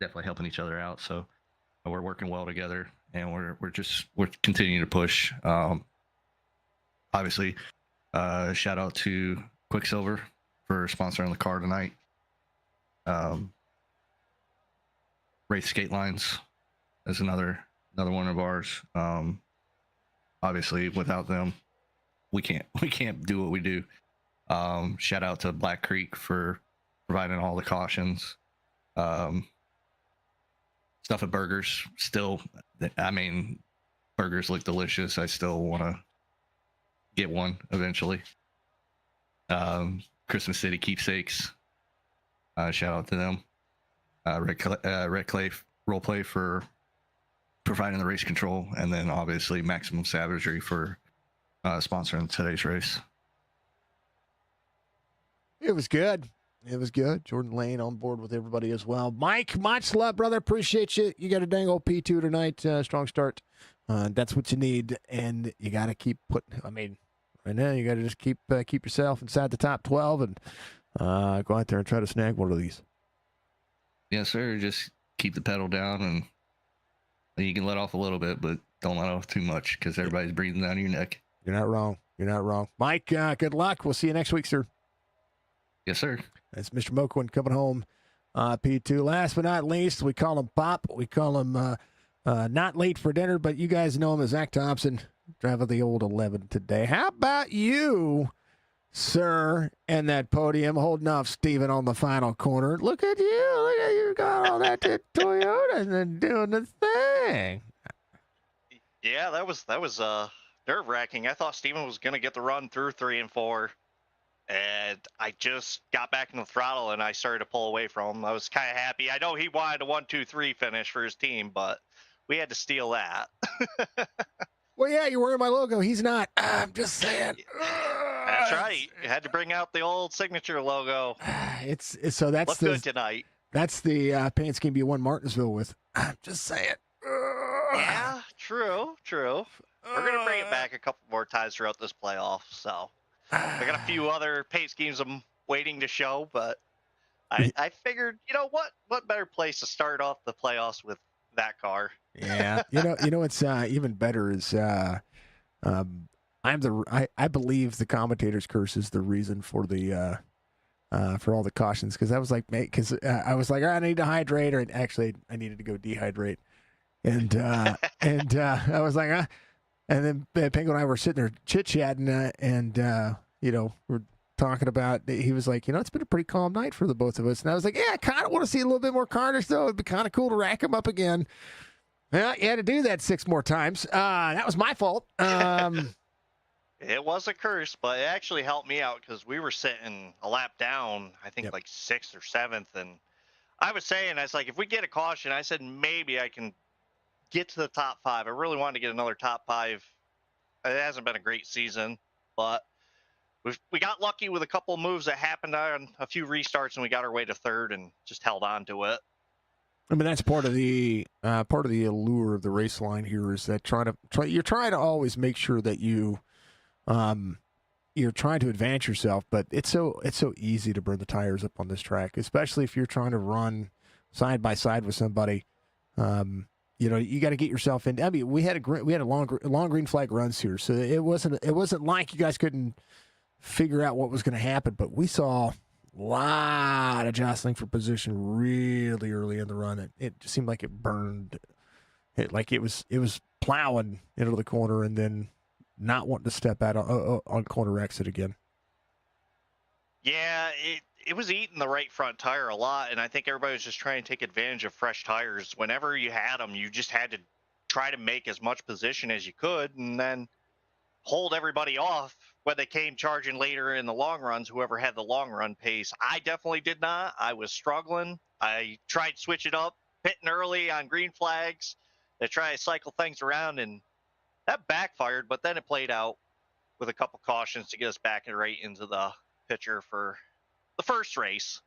F: Definitely helping each other out. So we're working well together, and we're continuing to push. Obviously, shout out to Quicksilver for sponsoring the car tonight. Race Skate Lines is another one of ours. Obviously, without them, we can't do what we do. Shout out to Black Creek for providing all the cautions. Stuff at Burgers. Still, I mean, burgers look delicious. I still want to get one eventually. Christmas City Keepsakes. Shout out to them. Red Clay Roleplay for providing the race control, and then obviously Maximum Savagery for sponsoring today's race.
B: It was good. It was good. Jordan Lane on board with everybody as well. Mike, much love, brother. Appreciate you. You got a dang old P2 tonight. Strong start. That's what you need, and you got to keep putting. I mean, right now you got to just keep yourself inside the top 12 and go out there and try to snag one of these.
F: Yes, sir. Just keep the pedal down, and you can let off a little bit, but don't let off too much because everybody's breathing down your neck.
B: You're not wrong. You're not wrong. Mike, good luck. We'll see you next week, sir.
F: Yes, sir.
B: That's Mr. Moquin coming home. P2. Last but not least, we call him Pop. We call him not late for dinner, but you guys know him as Zach Thompson, driving the old 11 today. How about you, sir, and that podium holding off Steven on the final corner? Look at you. Look at you got all that Toyota and then doing the thing.
G: Yeah, that was nerve-wracking. I thought Steven was going to get the run through 3 and 4. And I just got back in the throttle and I started to pull away from him. I was kind of happy. I know he wanted a 1-2-3 finish for his team, but we had to steal that.
B: Well, yeah, you're wearing my logo. He's not. I'm just saying.
G: That's right. You had to bring out the old signature logo.
B: It's so that's
G: Look good tonight.
B: That's the paint scheme you won Martinsville with. I'm just saying.
G: Yeah, true. We're gonna bring it back a couple more times throughout this playoff. So I got a few other paint schemes I'm waiting to show, but I figured, you know what better place to start off the playoffs with that car.
B: Yeah, you know what's even better is I believe the commentator's curse is the reason for the for all the cautions, because I was like, I was like, I need to hydrate, or actually I needed to go dehydrate, and I was like, and then Pingo and I were sitting there chit chatting, and we're talking about. He was like, it's been a pretty calm night for the both of us, and I was like, yeah, I kind of want to see a little bit more carnage though. It'd be kind of cool to rack him up again. Well, you had to do that 6 more times. That was my fault.
G: It was a curse, but it actually helped me out because we were sitting a lap down, I think like 6th or 7th. And I was like, if we get a caution, I said, maybe I can get to the top 5. I really wanted to get another top 5. It hasn't been a great season, but we got lucky with a couple of moves that happened on a few restarts, and we got our way to third and just held on to it.
B: I mean, that's part of the allure of the race line here is that you're trying to always make sure that you're trying to advance yourself, but it's so easy to burn the tires up on this track, especially if you're trying to run side by side with somebody. You got to get yourself in. I mean, we had a long green flag runs here, so it wasn't like you guys couldn't figure out what was going to happen, but we saw a lot of jostling for position really early in the run. It just seemed like it burned, like it was plowing into the corner and then not wanting to step out on corner exit again.
G: Yeah, it was eating the right front tire a lot, and I think everybody was just trying to take advantage of fresh tires. Whenever you had them, you just had to try to make as much position as you could, and then hold everybody off when they came charging later in the long runs, whoever had the long run pace. I definitely did not. I was struggling. I tried to switch it up, pitting early on green flags to try to cycle things around, and that backfired, but then it played out with a couple cautions to get us back and right into the picture for the first race.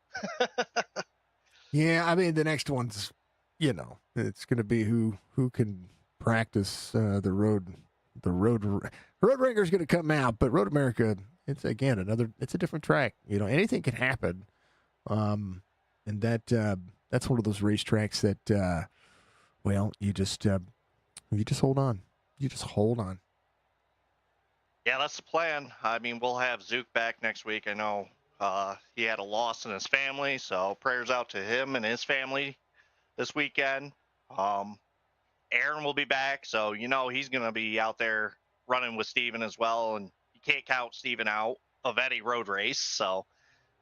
B: Yeah, I mean, the next one's, it's going to be who can practice the road. The road ringer is going to come out, but Road America, it's a different track. Anything can happen, and that's one of those racetracks that, you just hold on. You just hold on.
G: Yeah, that's the plan. I mean, we'll have Zook back next week. I know he had a loss in his family, so prayers out to him and his family this weekend. Aaron will be back, so he's going to be out there running with Steven as well, and you can't count Steven out of any road race. So,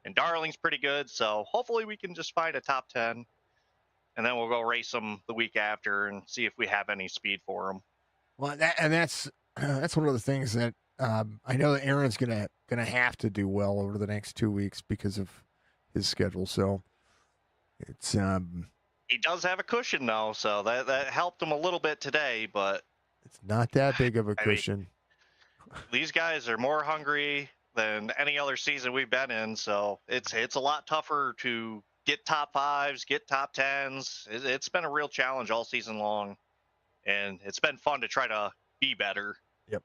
G: and Darling's pretty good, so hopefully we can just find a top 10, and then we'll go race them the week after and see if we have any speed for them.
B: Well, that's one of the things that I know that Aaron's gonna have to do well over the next 2 weeks because of his schedule. So it's
G: he does have a cushion though, so that helped him a little bit today, but
B: it's not that big of a cushion.
G: These guys are more hungry than any other season we've been in, so it's a lot tougher to get top 5s, get top 10s. It's been a real challenge all season long, and it's been fun to try to be better.
B: Yep.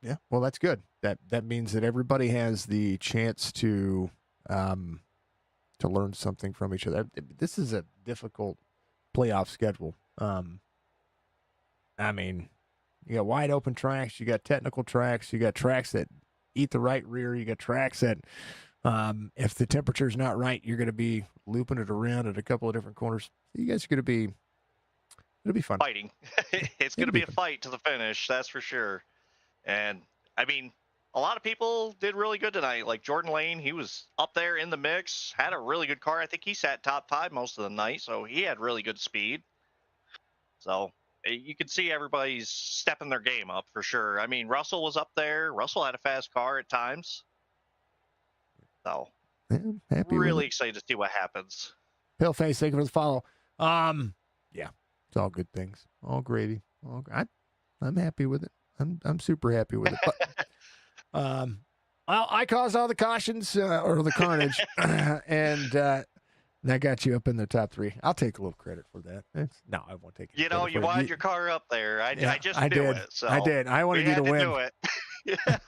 B: Yeah. Well, that's good. That means that everybody has the chance to learn something from each other. This is a difficult playoff schedule. I mean, you got wide open tracks, you got technical tracks, you got tracks that eat the right rear, you got tracks that if the temperature's not right, you're going to be looping it around at a couple of different corners. You guys are going to be, it'll be fun.
G: Fighting. It's going to be a fight to the finish, that's for sure. And I mean, a lot of people did really good tonight. Like Jordan Lane, he was up there in the mix, had a really good car. I think he sat top 5 most of the night, so he had really good speed. So you can see everybody's stepping their game up for sure. I mean, Russell was up there. Russell had a fast car at times. So really excited to see what happens.
B: Paleface, thank you for the follow. Yeah, it's all good things. All gravy. I'm happy with it. I'm super happy with it. But, I caused all the cautions or the carnage, and that got you up in the top 3. I'll take a little credit for that. No, I won't take it.
G: You wanted your car up there. I just
B: did
G: it. So
B: I did. I wanted you to win.
G: Do it.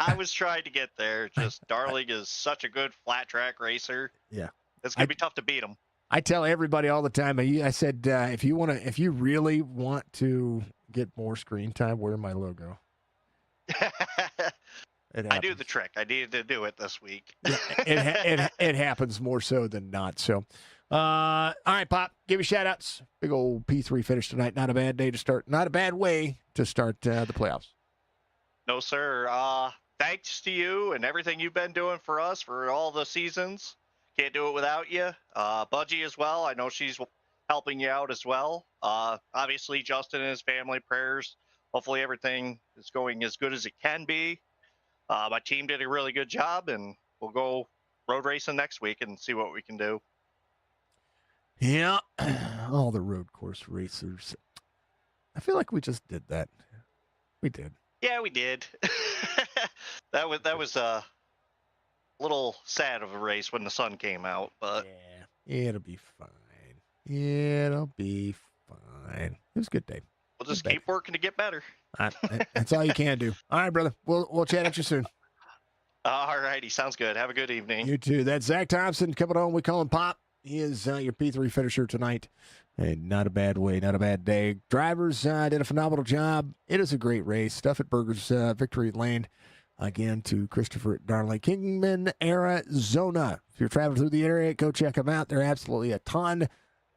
G: I was trying to get there. Just Darling is such a good flat track racer.
B: Yeah,
G: it's gonna be tough to beat him. I
B: tell everybody all the time. I said if you really want to get more screen time, wear my logo.
G: I do the trick. I needed to do it this week.
B: It happens more so than not. So, all right, Pop, give you shout outs. Big old P3 finish tonight. Not a bad day to start. Not a bad way to start the playoffs.
G: No, sir. Thanks to you and everything you've been doing for us for all the seasons. Can't do it without you. Budgie as well. I know she's helping you out as well. Obviously, Justin and his family, prayers. Hopefully everything is going as good as it can be. My team did a really good job, and we'll go road racing next week and see what we can do.
B: Yeah, all the road course racers. I feel like we just did that. We did.
G: Yeah, we did. that was little sad of a race when the sun came out, but
B: Yeah, it'll be fine. It'll be fine. It was a good day.
G: we'll just keep working to get better.
B: That's all you can do. All right, brother. We'll chat at you soon.
G: All righty, sounds good. Have a good evening.
B: You too. That's Zach Thompson coming on. We call him Pop. He is your P3 finisher tonight. And not a bad way, not a bad day. Drivers did a phenomenal job. It is a great race. Stuff at Burgers Victory Lane. Again, to Christopher at Darley Kingman, Arizona. If you're traveling through the area, go check them out. They're absolutely a ton.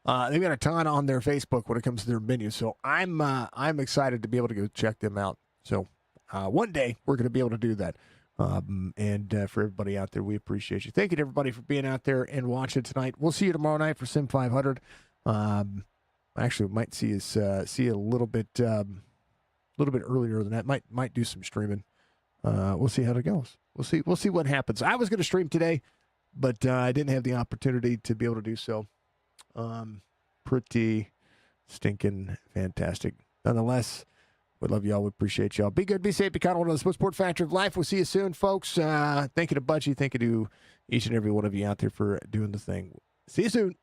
B: They've got a ton on their Facebook when it comes to their menu. So I'm excited to be able to go check them out. So one day we're going to be able to do that. And for everybody out there, we appreciate you. Thank you to everybody for being out there and watching tonight. We'll see you tomorrow night for Sim 500. Actually, we might see you a little bit earlier than that. Might do some streaming. We'll see how it goes. We'll see what happens. I was going to stream today, but I didn't have the opportunity to be able to do so. Pretty stinking fantastic. Nonetheless, we love y'all. We appreciate y'all. Be good, be safe, be kind of one of the sport factor of life. We'll see you soon, folks. Thank you to Budgie. Thank you to each and every one of you out there for doing the thing. See you soon.